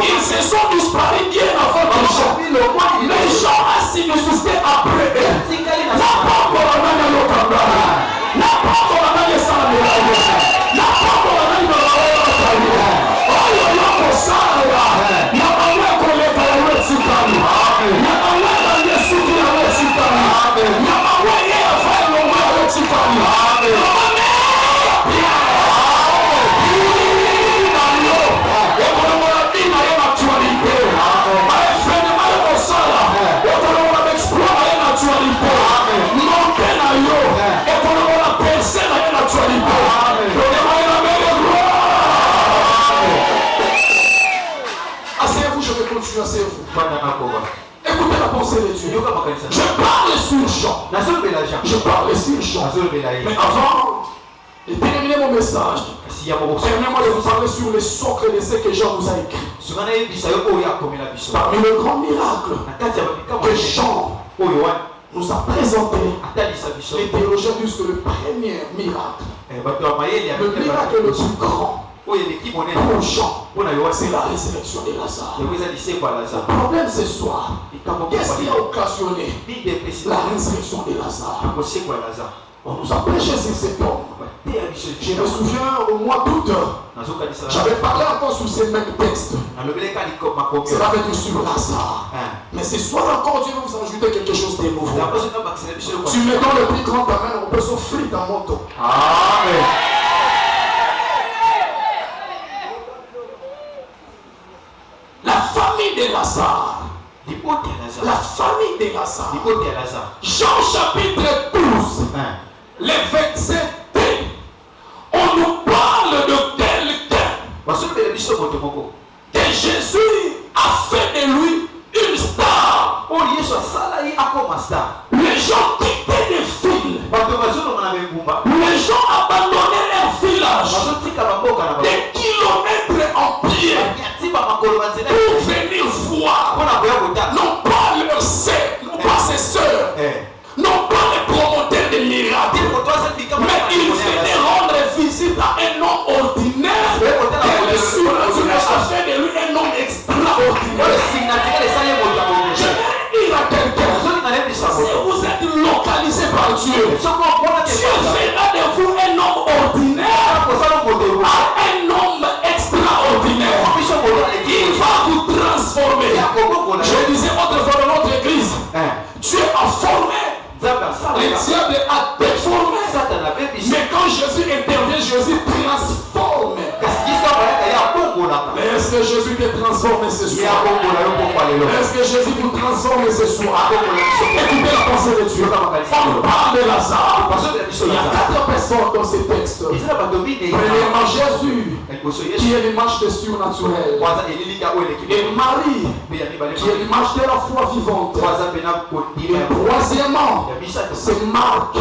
ils se sont disparus bien avant que Jean. Mais Jean a subsisté après eux. N'a pas encore la main de l'autre. N'a pas encore la main de Samuel. N'a pas encore la main de l'autre. Oh, il y a pour ça. Il y a un mec qu'on est dans le Sukani. Il y a un mec dans le Sukani. Il y a un mec qui a fait le mot avec Sukani. Asseyez-vous, je vais continuer, asseyez-vous. Écoutez la pensée de Dieu. Je parle sur Jean. Je parle sur Jean. Mais avant de terminer mon message, permettez-moi de vous parler sur le socle de ce que Jean nous a écrit. Parmi le grand miracle que Jean nous a présenté, les théologiens disent que le premier miracle, le miracle le plus grand pour Jean, c'est la résurrection de Lazare. Le problème ce soir, qu'est-ce qui a occasionné la résurrection de Lazare? On nous a prêché sur cet homme. Je me souviens au mois d'août, j'avais parlé encore sur ces mêmes textes. Cela veut dire sur Lazare. Mais ce soir encore, Dieu va vous ajouter quelque chose de nouveau. Tu me donnes le plus grand amen, on peut s'offrir dans mon dos. Amen. La famille de Lazare. La famille de Lazare. Jean chapitre 12. Les versets, on nous parle de quelqu'un que Jésus a fait de lui une star. Les gens quittaient des villes. Les gens abandonnaient leur village des kilomètres en pied pour venir voir non pas leurs sœurs, non pas ses sœurs, non pas les promoteurs de miracles, mais il venait rendre visite à un homme ordinaire et le surnaturel a fait de lui un homme extraordinaire. Je vais dire à quelqu'un, si vous êtes localisé par Dieu, Dieu fera de vous un homme ordinaire à un homme extraordinaire. Il va vous transformer. Je disais autrefois dans notre église, Dieu a formé, le diable a déformé. Mais quand Jésus intervient, Jésus transforme. Mais est-ce que Jésus peut transformer ce soir? Est-ce que Jésus vous transforme ce soir? Écoutez la pensée de Dieu. On parle de Lazare. Il y a 4 personnes dans ces textes. Premièrement, Jésus, qui est l'image du surnaturel. Et Marie, qui est l'image de la foi vivante. Et troisièmement, c'est Marc.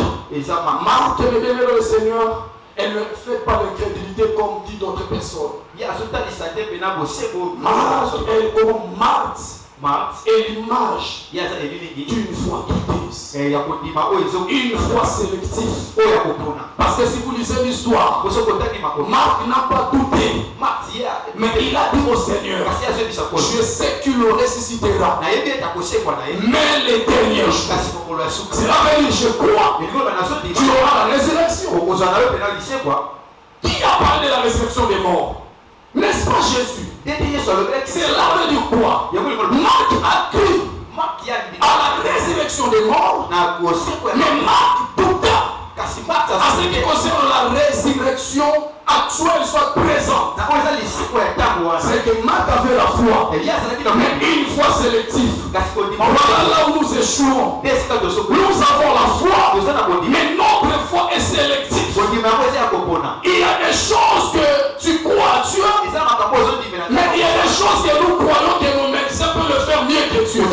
Marc, le bien-aimé du Seigneur, elle ne fait pas d'incrédulité comme dit d'autres personnes. Marc est l'image d'une foi douteuse, une foi sélective. Parce que si vous lisez l'histoire, Marc n'a pas douté, mais il a dit au Seigneur, je sais qu'il le ressuscitera, mais les derniers jours, cela veut dire je crois, tu auras la résurrection. Qui a parlé de la résurrection des morts? N'est-ce pas Jésus? C'est là veut dire quoi? Marc a cru à la résurrection des morts, mais Marc douta à ce qui concerne la résurrection actuelle soit présente. C'est que Marc avait la foi, mais une foi sélective. Voilà là où nous échouons. Nous avons la foi, mais notre foi est sélective. Il y a des choses que tu crois à Dieu, mais il y a des choses que nous croyons que nos médecins peuvent le faire mieux que Dieu.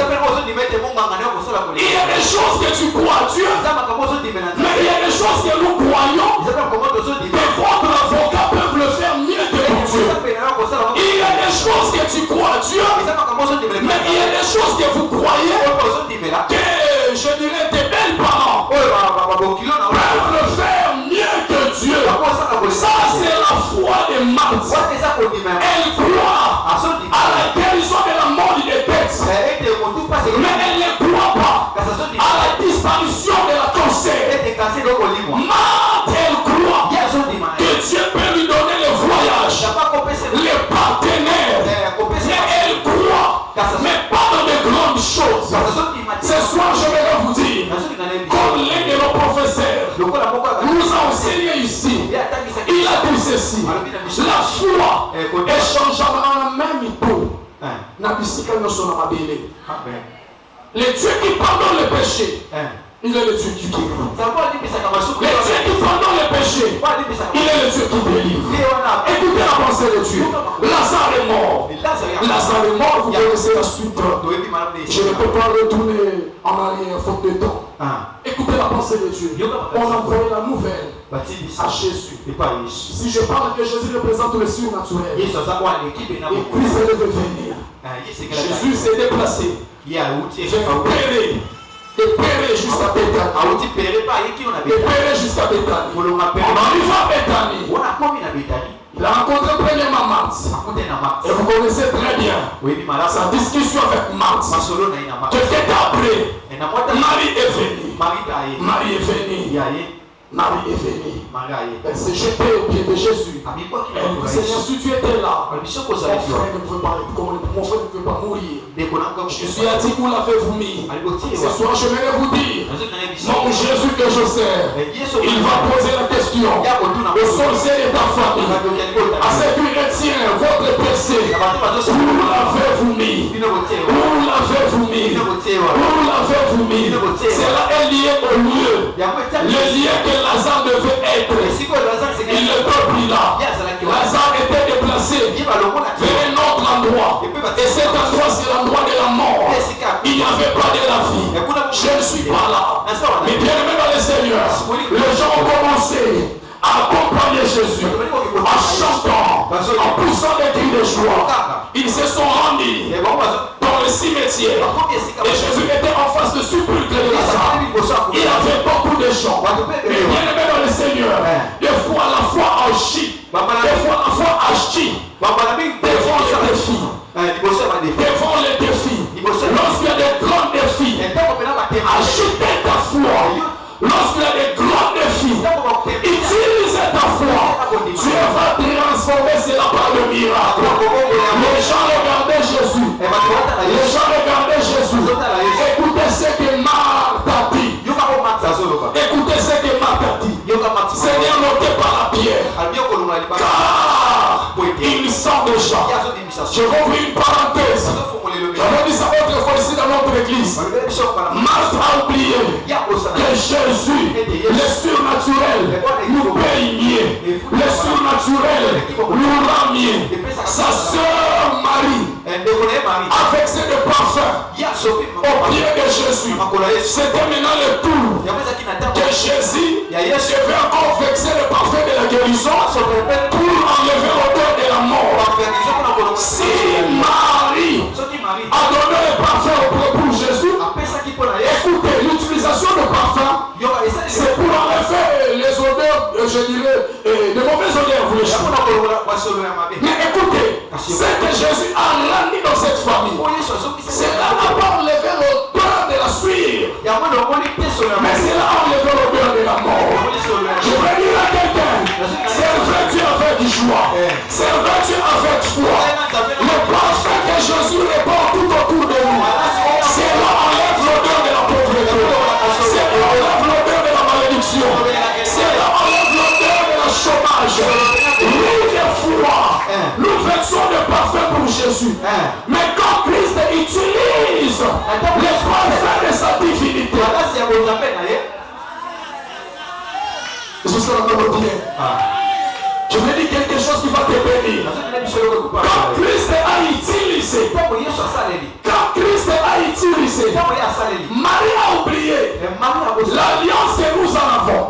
choses que nous croyons que votre avocat peut le faire mieux que Dieu. Il y a des choses que tu crois à Dieu, mais il y a des choses que vous croyez que, je dirais, tes belles parents peuvent le faire mieux que Dieu. Ça, c'est la foi de Marthe. Elle croit à la guérison de la mort des têtes, mais elle ne croit pas à la disparition de la cancer. Marthe, elle croit que Dieu peut lui donner le voyage, les partenaires, mais elle croit, mais pas dans de grandes choses. Ce soir, je vais vous dire, comme l'un de nos professeurs nous a enseigné ici, il a dit ceci: la foi échangeable en même temps. Le Dieu qui pardonne le péché, il est le Dieu qui guérit. Le Dieu qui pardonne le péché, il est le Dieu qui délivre. Écoutez la pensée de Dieu. Lazare est mort. Lazare est mort, vous connaissez la suite. Je ne peux pas retourner en arrière faute de temps. Écoutez la pensée de Dieu. On a envoyé la nouvelle à Jésus. Si je parle que Jésus représente le surnaturel, et Christ est devenu. Jésus s'est déplacé. Il a de Péré jusqu'à Béthanie. De Péré jusqu'à Béthanie. En arrivant à Béthanie, il a rencontré premièrement Marthe. Et vous connaissez très bien sa discussion avec Marthe. Quelques temps après, Marie est venue. Marie est venue. Marie est venue. Elle s'est jetée au pied de Jésus. Elle dit: Seigneur, si tu étais là, mon frère ne pouvait pas mourir. Jésus a dit: où l'avez-vous mis? Ce soir, je vais vous dire, mon Jésus que je sers, il va poser la question au sorcier de ta famille, à ce qui retient votre péché. Où l'avez-vous mis? Où l'avez-vous mis? Où l'avez-vous mis? Cela est lié au lieu. Le lieu que Lazare devait être. Il ne peut plus là. Lazare était déplacé vers un autre endroit. Et cet endroit, c'est l'endroit de la mort. Il n'y avait pas de la vie. Je ne suis pas là. Mais bien aimé dans le Seigneur, les gens ont commencé à accompagner Jésus en chantant, en poussant des cris de joie. Ils se sont rendus dans le cimetière et Jésus était en face de sepulcre de Lazare. Il y avait beaucoup de gens. Mais bien aimé dans le Seigneur, des fois la foi agit, des fois la foi agit devant les défis. Devant les défis, lorsqu'il y a des grands défis, ajoutez ta foi. Lorsqu'il y a des grands défis, utilise ta foi. Dieu va transformer cela par le miracle. Les gens regardaient Jésus. Les gens regardaient Jésus. Écoutez ce que Marthe a dit. Écoutez ce que Marthe a dit. Seigneur, n'ôtez pas la pierre, car il sent déjà. Je vais ouvrir une parenthèse. J'avais dit ça autrefois ici dans notre église. Marthe a oublié que Jésus, le surnaturel, nous paye mieux. Le surnaturel nous rend mieux. Sa sœur Marie, avec ses deux parfums au pied de Jésus, c'était maintenant le tour que Jésus devait encore vexer le parfum de la guérison pour enlever l'odeur de la mort. Si Marie a donné le parfum pour Jésus, écoutez, l'utilisation de parfum, c'est pour enlever les odeurs, je dirais, de mauvaises odeurs, vous les savez. Mais écoutez, ce que Jésus a rendu dans cette famille, cela n'a pas enlevé l'odeur de la suie, mais cela a enlevé l'odeur de la mort. Je vais dire à quelqu'un, servez Dieu avec joie, servez Dieu avec foi. Le parfum que Jésus répand tout autour de nous, cela enlève l'odeur de la pauvreté, cela enlève l'odeur de la malédiction, cela enlève l'odeur de la chômage. Oui, des fois, nous versons le parfum pour Jésus, mais quand Christ utilise les parfums de sa divinité, je vais dire quelque chose qui va te bénir. Quand Christ a utilisé, Marie a oublié l'alliance que nous en avons.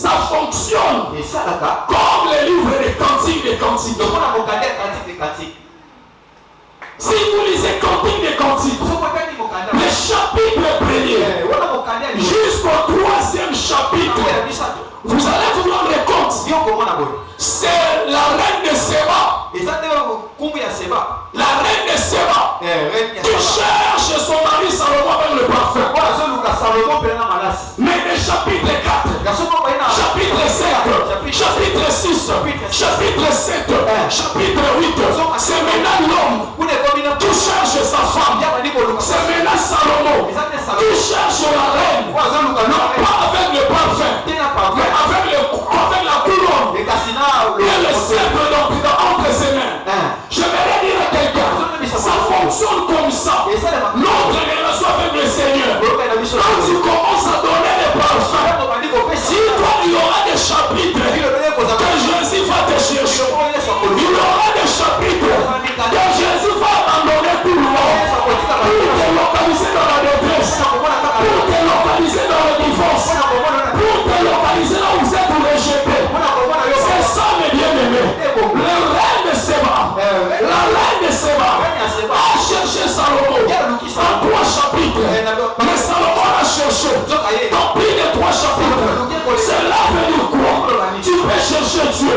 ça fonctionne Et ça, là, comme les livres des cantiques des cantiques. donc on a mon candidat cantique des cantiques. Si vous lisez Cantique des cantiques, le chapitre premier jusqu'au 3e chapitre, vous allez vous rendre compte, c'est la reine de Séba. La reine de Séba qui cherche son mari Salomon avec le parfum. Mais le chapitre 4, chapitre 5, chapitre 6, chapitre 7, chapitre 8, c'est maintenant l'homme qui cherche sa femme. C'est maintenant Salomon qui cherche la reine, non pas avec le parfum, mais avec la couronne et le sceptre entre ses mains. Je vais dire à quelqu'un, ça fonctionne comme ça. Notre relation avec le Seigneur, quand tu commences à donner les parfums, si toi il y aura des chapitres que Jésus va te chercher, il y aura des chapitres que Jésus va abandonner tout le monde pour te localiser dans la détresse, pour te localiser dans le divorce, pour te localiser là où vous êtes rejeté. C'est ça mes bien-aimés. Le règne de Séba, la reine de Séba a cherché Salomon en 3 chapitres. Mais Salomon a cherché dans plus de 3 chapitres. Cela veut dire quoi? Tu peux chercher Dieu,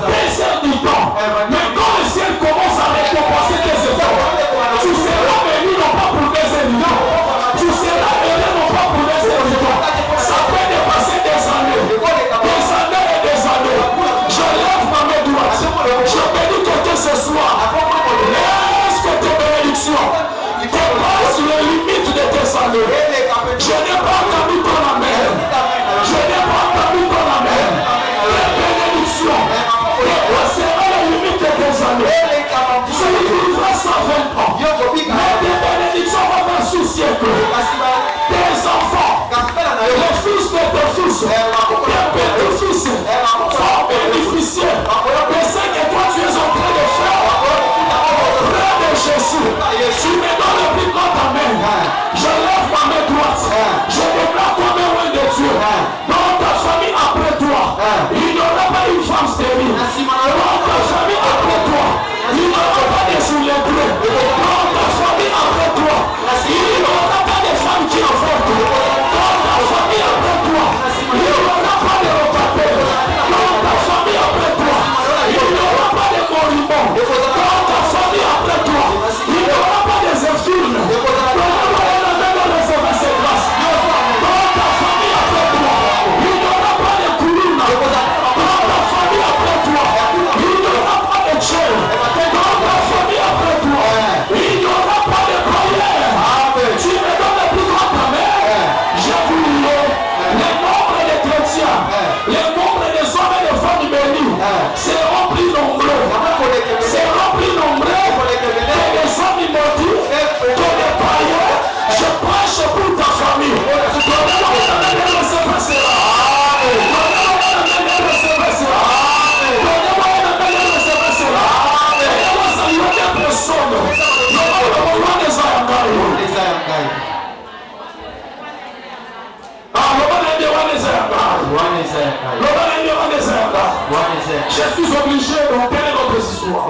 désert du temps. Mais quand le ciel commence à récompenser tes efforts, tu seras béni non pas pour des évidents. Tu seras béni non pas pour des évidents. Ça peut dépasser des années et des années. Je lève ma main droite. Je bénis quelqu'un ce soir. Laisse que tes bénédictions dépassent les limites de tes années. Je n'ai pas entendu ton amen. Je n'ai pas entendu ton amen. Les bénédictions dépasseront les limites de tes années. Tu vivras 120 ans. Mais tes bénédictions vont faire sous-siècle. Tes enfants, les fils de tes fils, tes petits-fils vont bénéficier de ce que toi tu es en train de faire. Frère de Jésus, tu me donnes le plus grand amen. Je lève ma main droite. Je déclare ton nom de Dieu. Dans ta famille après toi, il n'y aura pas une femme stérile. Dans ta famille après toi, il n'y aura pas de soulèvements. Dans ta famille après toi, il n'y aura pas de femmes qui enfantent. Dans ta famille après toi, il n'y aura pas de locataires. Dans ta famille après toi, il n'y aura pas de moribonds. Dans ta famille après toi, il n'y aura pas des infirmes. Je suis obligé de vous donner notre histoire.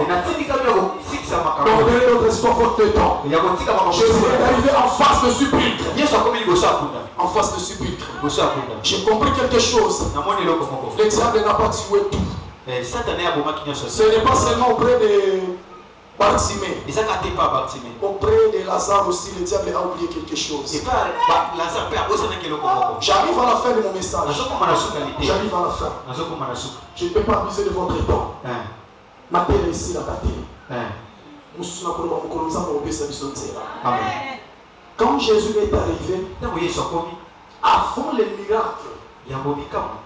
Donc donner notre histoire faute de temps. Jésus est arrivé en face de supplique. En face de supplique. J'ai compris quelque chose. Le diable n'a pas tué tout. Ce n'est pas seulement auprès de Bartimée. Auprès de Lazare aussi, le diable a oublié quelque chose. J'arrive à la fin de mon message. J'arrive à la fin. Je ne peux pas abuser de votre temps. Ma terre est ici, la terre. Quand Jésus est arrivé, avant le miracle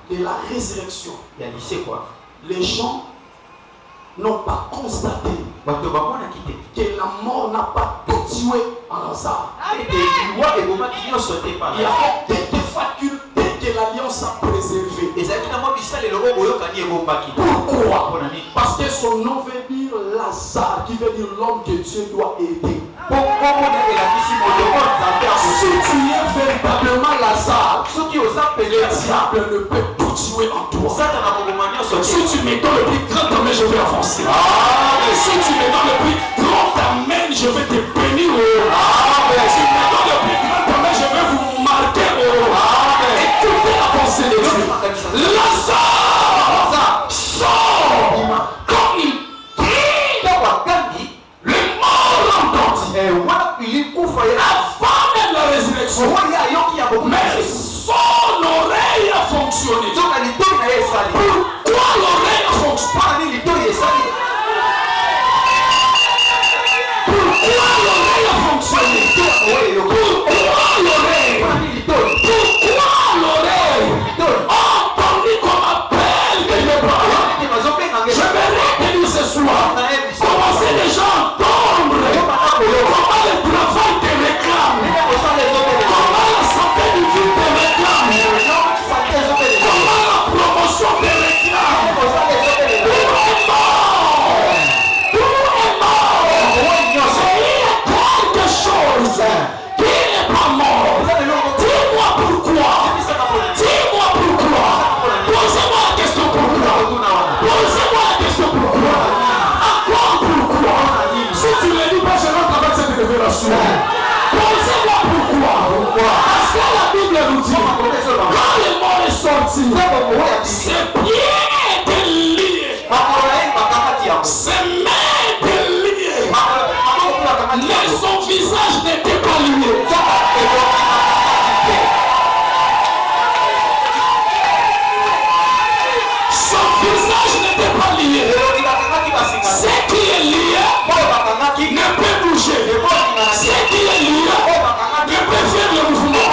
de la résurrection, les gens n'ont pas constaté que la mort n'a pas tué en hasard. Il y a des facultés que l'alliance a préservées. Pourquoi? Parce que son nom veut dire Lazare, qui veut dire l'homme que Dieu doit aider. Si tu es véritablement Lazare, le diable ne peut tout tuer toi. Si tu me donnes le plus grand amen, je vais avancer. Si tu me donnes le plus grand amen, je vais te bénir. Si tu me donnes le plus grand amen, je vais vous marquer. Écoutez la pensée de Dieu. Lazare sort comme il prie. Le mort l'entendit. Avant même la résurrection. Mais son oreille a fonctionné. Pourquoi l'oreille a fonctionné? Pourquoi l'oreille a fonctionné? Pourquoi l'oreille? Pourquoi l'oreille? Entendu qu'on appelle quelque part. Je vais retenir ce soir. Commencez déjà à entendre comment le travail te réclame. Comment la santé du vie te réclame. Comment la promotion te réclame. Tout est mort. C'est quelque chose qui n'est pas mort. Dis-moi pourquoi. Dis-moi pourquoi. Posez-moi la question pourquoi. Posez-moi la question pourquoi. Encore pourquoi. Si tu ne dis pas, je rentre avec cette révélation. Posez-moi pourquoi. Parce que la Bible nous dit, quand le mort est sorti, ses pieds étaient liés. Ses mains étaient liées. Mais son visage n'était pas lié. Son visage n'était pas lié. Ce qui est lié ne peut bouger. Ce qui est lié ne peut faire le mouvement.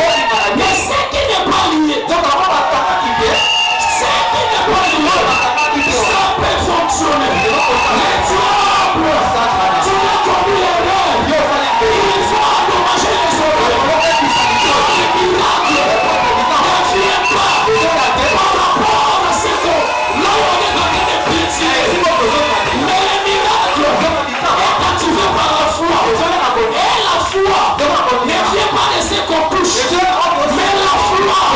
Mais ce qui n'est pas lié, ça peut fonctionner. Les diables, tu as commis l'erreur. Il faut endommager les oreilles. Le miracle ne vient pas par rapport à ce que là on est en train de piétiner. Mais le miracle est activé par la foi. Et la foi ne vient pas de ce qu'on touche. Mais la foi vient.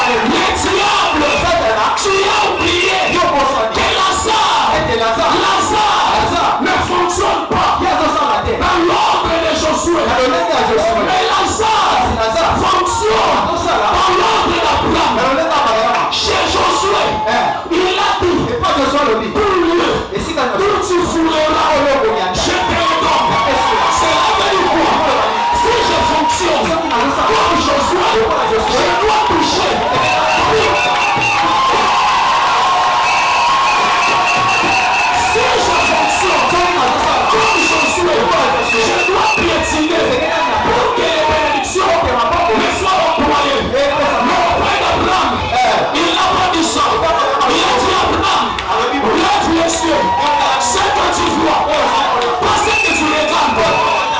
Les diables, tu as oublié que Lazare ne fonctionne pas dans l'ordre de Josué. Mais Lazare fonctionne dans l'ordre d'Abraham. Chez Josué, il a dit pour lui, où tu fouleras, je te le donne. C'est la vérité. Si je fonctionne comme Josué, je dois toucher. Si je fonctionne comme Josué, je dois piétiner pour que les bénédictions me soient employées. Le père d'Abraham, il n'a pas dit ça. Il a dit à Abraham, lève les yeux. Ce que tu vois, pas ce que tu regardes,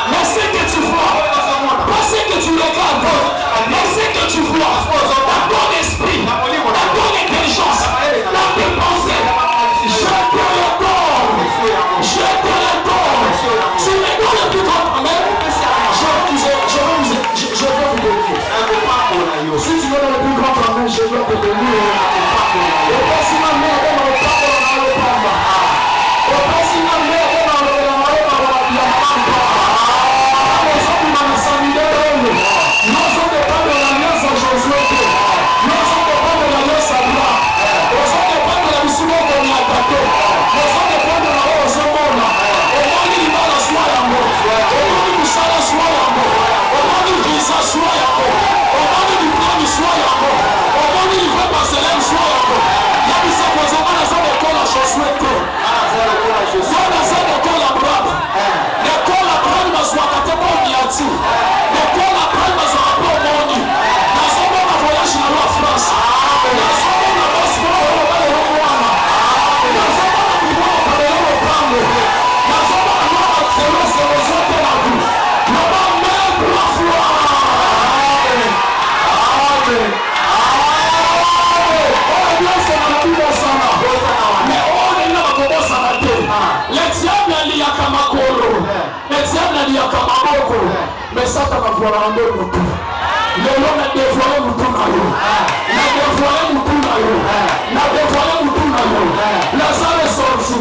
mais ce que tu vois, pas ce que tu regardes, mais ce que tu vois, dans ton esprit, dans ton intelligence, dans tes pensées, je te le donne. Je te le donne. Tu me donnes le plus grand amen. Je vais vous donner. Si tu me donnes le plus grand amen, je vais te donner. Et voici ma mère dans le papa, dans le papa. Et voici ma mère dans le papa. Nous sommes dans la sanité. Nous sommes pas de l'alliance à Josué. Nous sommes pas de l'alliance à Blanc. Nous sommes pas de la mission qu'on a attaquée. Nous sommes pas de la hausse au monde. Au monde il va la soie à mort. Au monde il va la soie à mort. Au monde il vise la soie à mort. Au monde il prend la soie à mort. Au monde il va passer la soie à mort. Il y a des choses qu'on a dans l'école à Josué. Il y a des choses d'école à Brab. L'école à Brab va se raconter pour Niati. L'école à Brab va se raconter pour Moni. Dans ce monde, on voyage dans la France. Dans ce monde, on va se voir au Rwanda. Dans ce monde, on va parler au Congo. Dans ce monde, on va se résoudre la vie. On va mettre la foi. Amen. Amen. On est c'est la vie de Sana. Mais on est là pour Sana. Les diables, il y a Kamakoro. Mais diable a dit à Kamaboko, mais ça t'a dévoilé un peu pour tout. Le long a dévoilé pour tout. N'a dévoilé pour tout. N'a dévoilé pour tout. Lazare est sorti.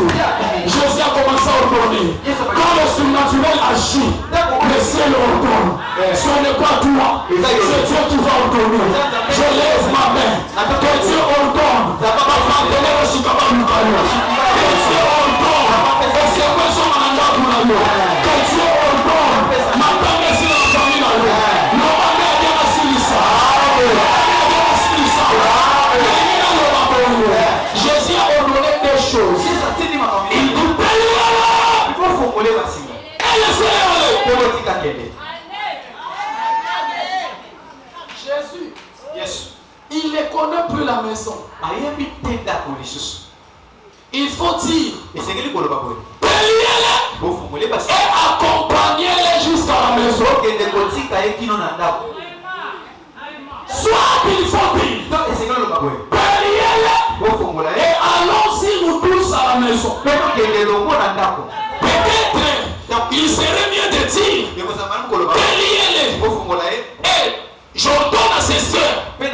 Jésus a commencé à ordonner. Quand le surnaturel agit, le ciel ordonne. Ce n'est pas toi, c'est Dieu qui va ordonner. Je lève ma main. Que Dieu ordonne. Que Dieu ordonne. Que Dieu ordonne. Ma femme est sur la famille. Jésus a ordonné des choses. Il dit Jésus, il ne connaît plus la maison. Il faut dire et accompagner-les jusqu'à la maison. Soit qu'il faut dire et allons-y nous tous à la maison. Peut-être il serait mieux de dire reliez-les. Et j'ordonne à ses soeurs de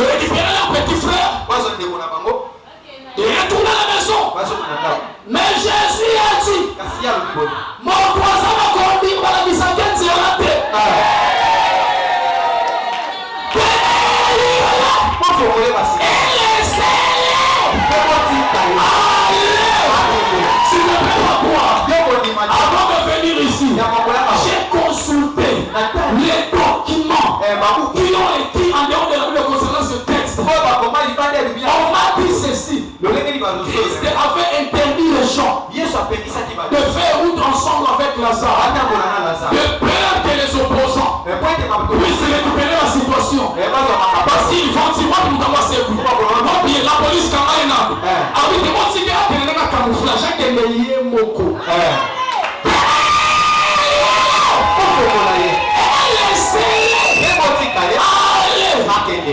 récupérer leur petit frère et retourner à la maison. Mais Jésus a dit mon voisin m'a conduit par la discipline de la paix. Avant de venir ici, j'ai consulté les documents qui ont été en dehors de la Bible concernant ce texte. On m'a dit ceci. Christ avait interdit les gens de faire route ensemble avec Lazare, de peur que les opposants puissent récupérer la situation. Parce qu'ils vont dire, moi, la police, quand même, avec des mots, c'est qu'il y a un camouflage qui est lié au moko.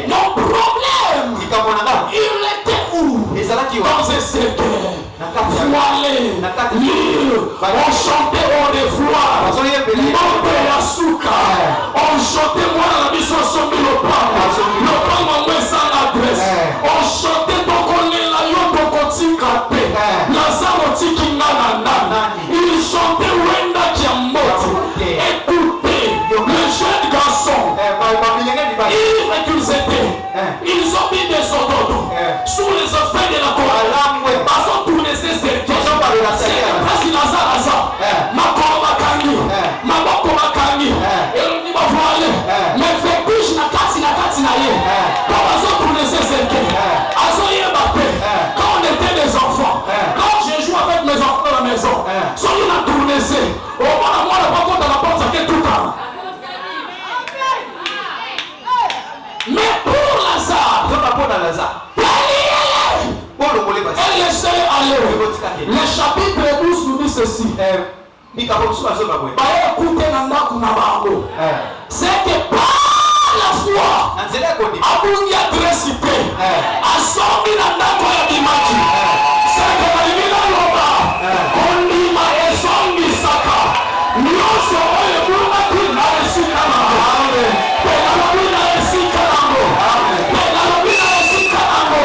Mon problème, il était où? Dans un cercueil, voilé, libre, on chantait au devoir, Mambe la souka, on chantait moi la mission sur le pain m'a sans l'adresse, on chantait ton connaît la yo ton kotika pe, Lazare tiki nanana, il chantait Wenda Kiamoti, écoutez, le jeune garçon, ils ont mis des soldats sous les effets de la chorale. Ils ont tourné ces cercueils. C'est Lazare, Maboko Makani, et on dit voilé. Mais fait bouche na kati na ye. Quand ils ont tourné ces cercueils, quand on était des enfants, quand je joue avec mes enfants dans la maison, soit on a tourné ces, au moins moi la porte dans la porte, ça fait tout le temps. Mais pour Lazare, elle laissait aller. Le chapitre 12 nous dit ceci. C'est que par la foi, Aboundi a dressé, a sorti la date de Dimaki. C'est que la Limina Loba, on dit ma esongi saka. Nous sommes les Bournatis dans le Sikanamo. Pénalobina et Sikanamo. Pénalobina et Sikanamo.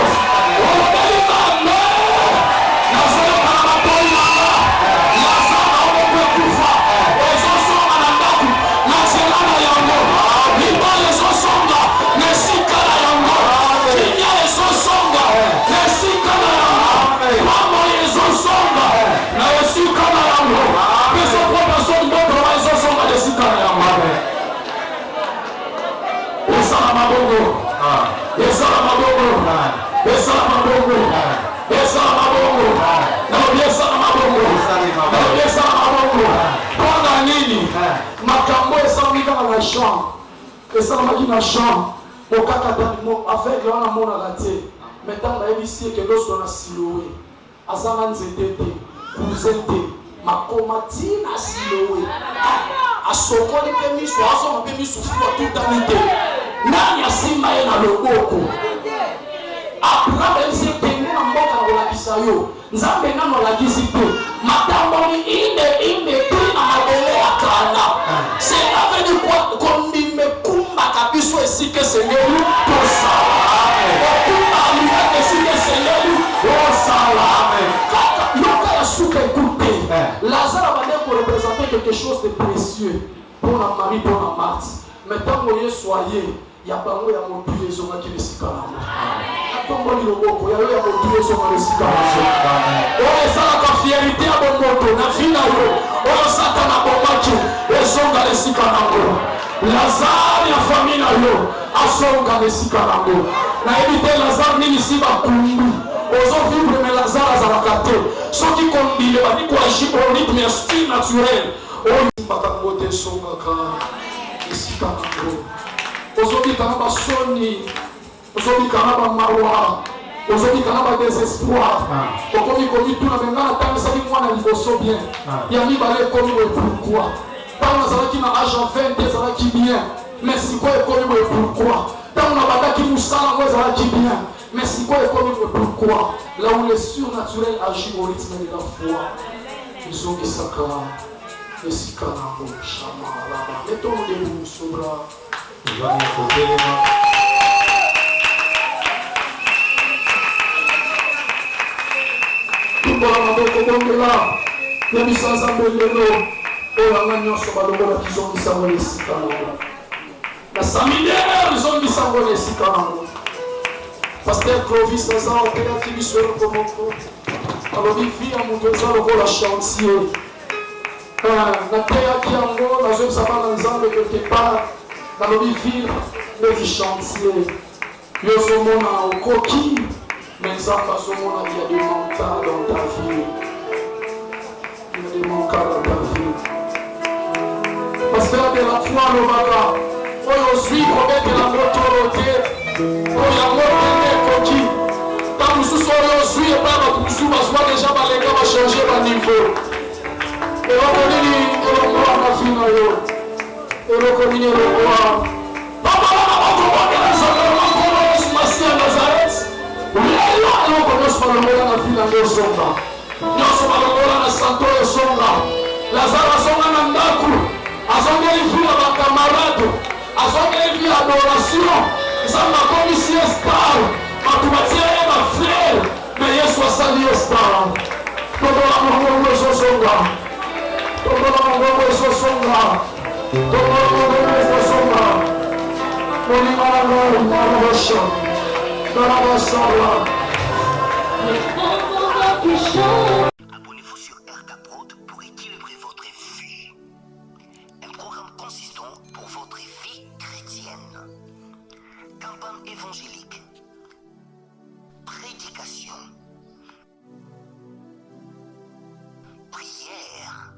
Et ça m'a dit dans la chambre, au cas avec le monde à la tête. Maintenant, on a ici que lorsqu'on a siloué, à Zanan Zété, Kouzété, ma comatine a siloué. À Soko, les pémis, soit on a pémis souffrir toute la nuit. Nani a simaé dans le boko. Après, elle s'est pénée en mort à la Bisayo. Nzambe n'a pas la discipline. Madame, il est pris à esika esengeli tosala okuta alingaka esika esengeli osala kaka yoka ya suka ekute Lazare abandaki koreprésenter quelque chose de précieux pour la Marie, pour la Marthe. Mais tant que Yesu aye ya bango ya motu ezongaki lisika nango atomboli loboko ya oyo ya motu ezonga lisika nango oyo ezalaka fierité ya bomoto na vi na yo oyo satana abomaki ezonga lisika nango Lazare ya famille na yo azonga lisika nango nayebi te Lazare nini si bakumbi ozovivre mais Lazare azalaka te soki kondile bandi koagir au rythme ya style naturel oyo bakango te esongaka lisika nango ozobika na basoni ozobika na bamawa ozobika na badésespoir okomi komituna me nga natangisaki mwana liboso bien ya mibale ekomi boye pourkui ntango nazalaki na age en 20 ezalaki bien mais sikoyo ekomi boye pourkui ntango nabandaki mosala yango ezalaki bien mais sikoyo ekomi boye pourkui là où le surnaturel agit au rythme de la foi ezongisaka esika nango shamalaba etondemusobra tumbola maboko bongela yebisa nzambe lelo oyo anga nyonso balongola kizongisango na esika nango na samidere zongisango na esika nango paster Clovis aza otelaki biso eloko moko alobi vi ya moto eza lokola chantier nateyaki yango nazoyebisa bana nzambe quelque part nalobi vivre neti chantier yo ozomona okoki mais nzambe azomona il y a des manquants dans ta vie il y a des manquants dans ta vie pasteur de la foi alobaka oyo ozwi kobetela motolo te oyo yango tende ekoki ntango mosusu oyo ozwi epai bato mosusu bazwa deja balenga bachange baniveau eloko nini elongola na vi na yo eloko nini elongola babalaka bakobondela nzambe makolo yesu masi ya nazaret lelo eloko nyonso balongola na vi na yo ezonga nyonso balongola na santo ezonga Lazare azonga na ndako azongeli vi na bakamarade azongeli vi ya adoration nzambe akomisi ye star bato batia ye bafrere mais yesu asali ye star tobola mongongo ezozonga tobola mongongo ezozonga tobola mongongo ezozonga moninga na ngai narabasha narabasala. Abonnez-vous sur RK Prod pour équilibrer votre vie. Un programme consistant pour votre vie chrétienne. Campagne évangélique. Prédication. Prière.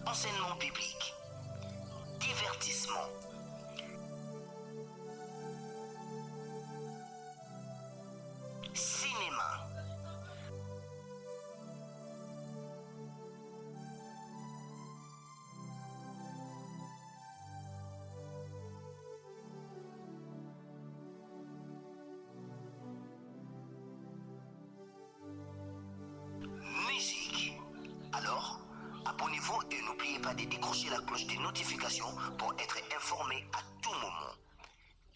Enseignement biblique. Divertissement. Cinéma. Musique. Alors, abonnez-vous et n'oubliez pas de décrocher la cloche des notifications pour être informé à tout moment.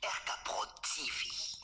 RK Prod TV.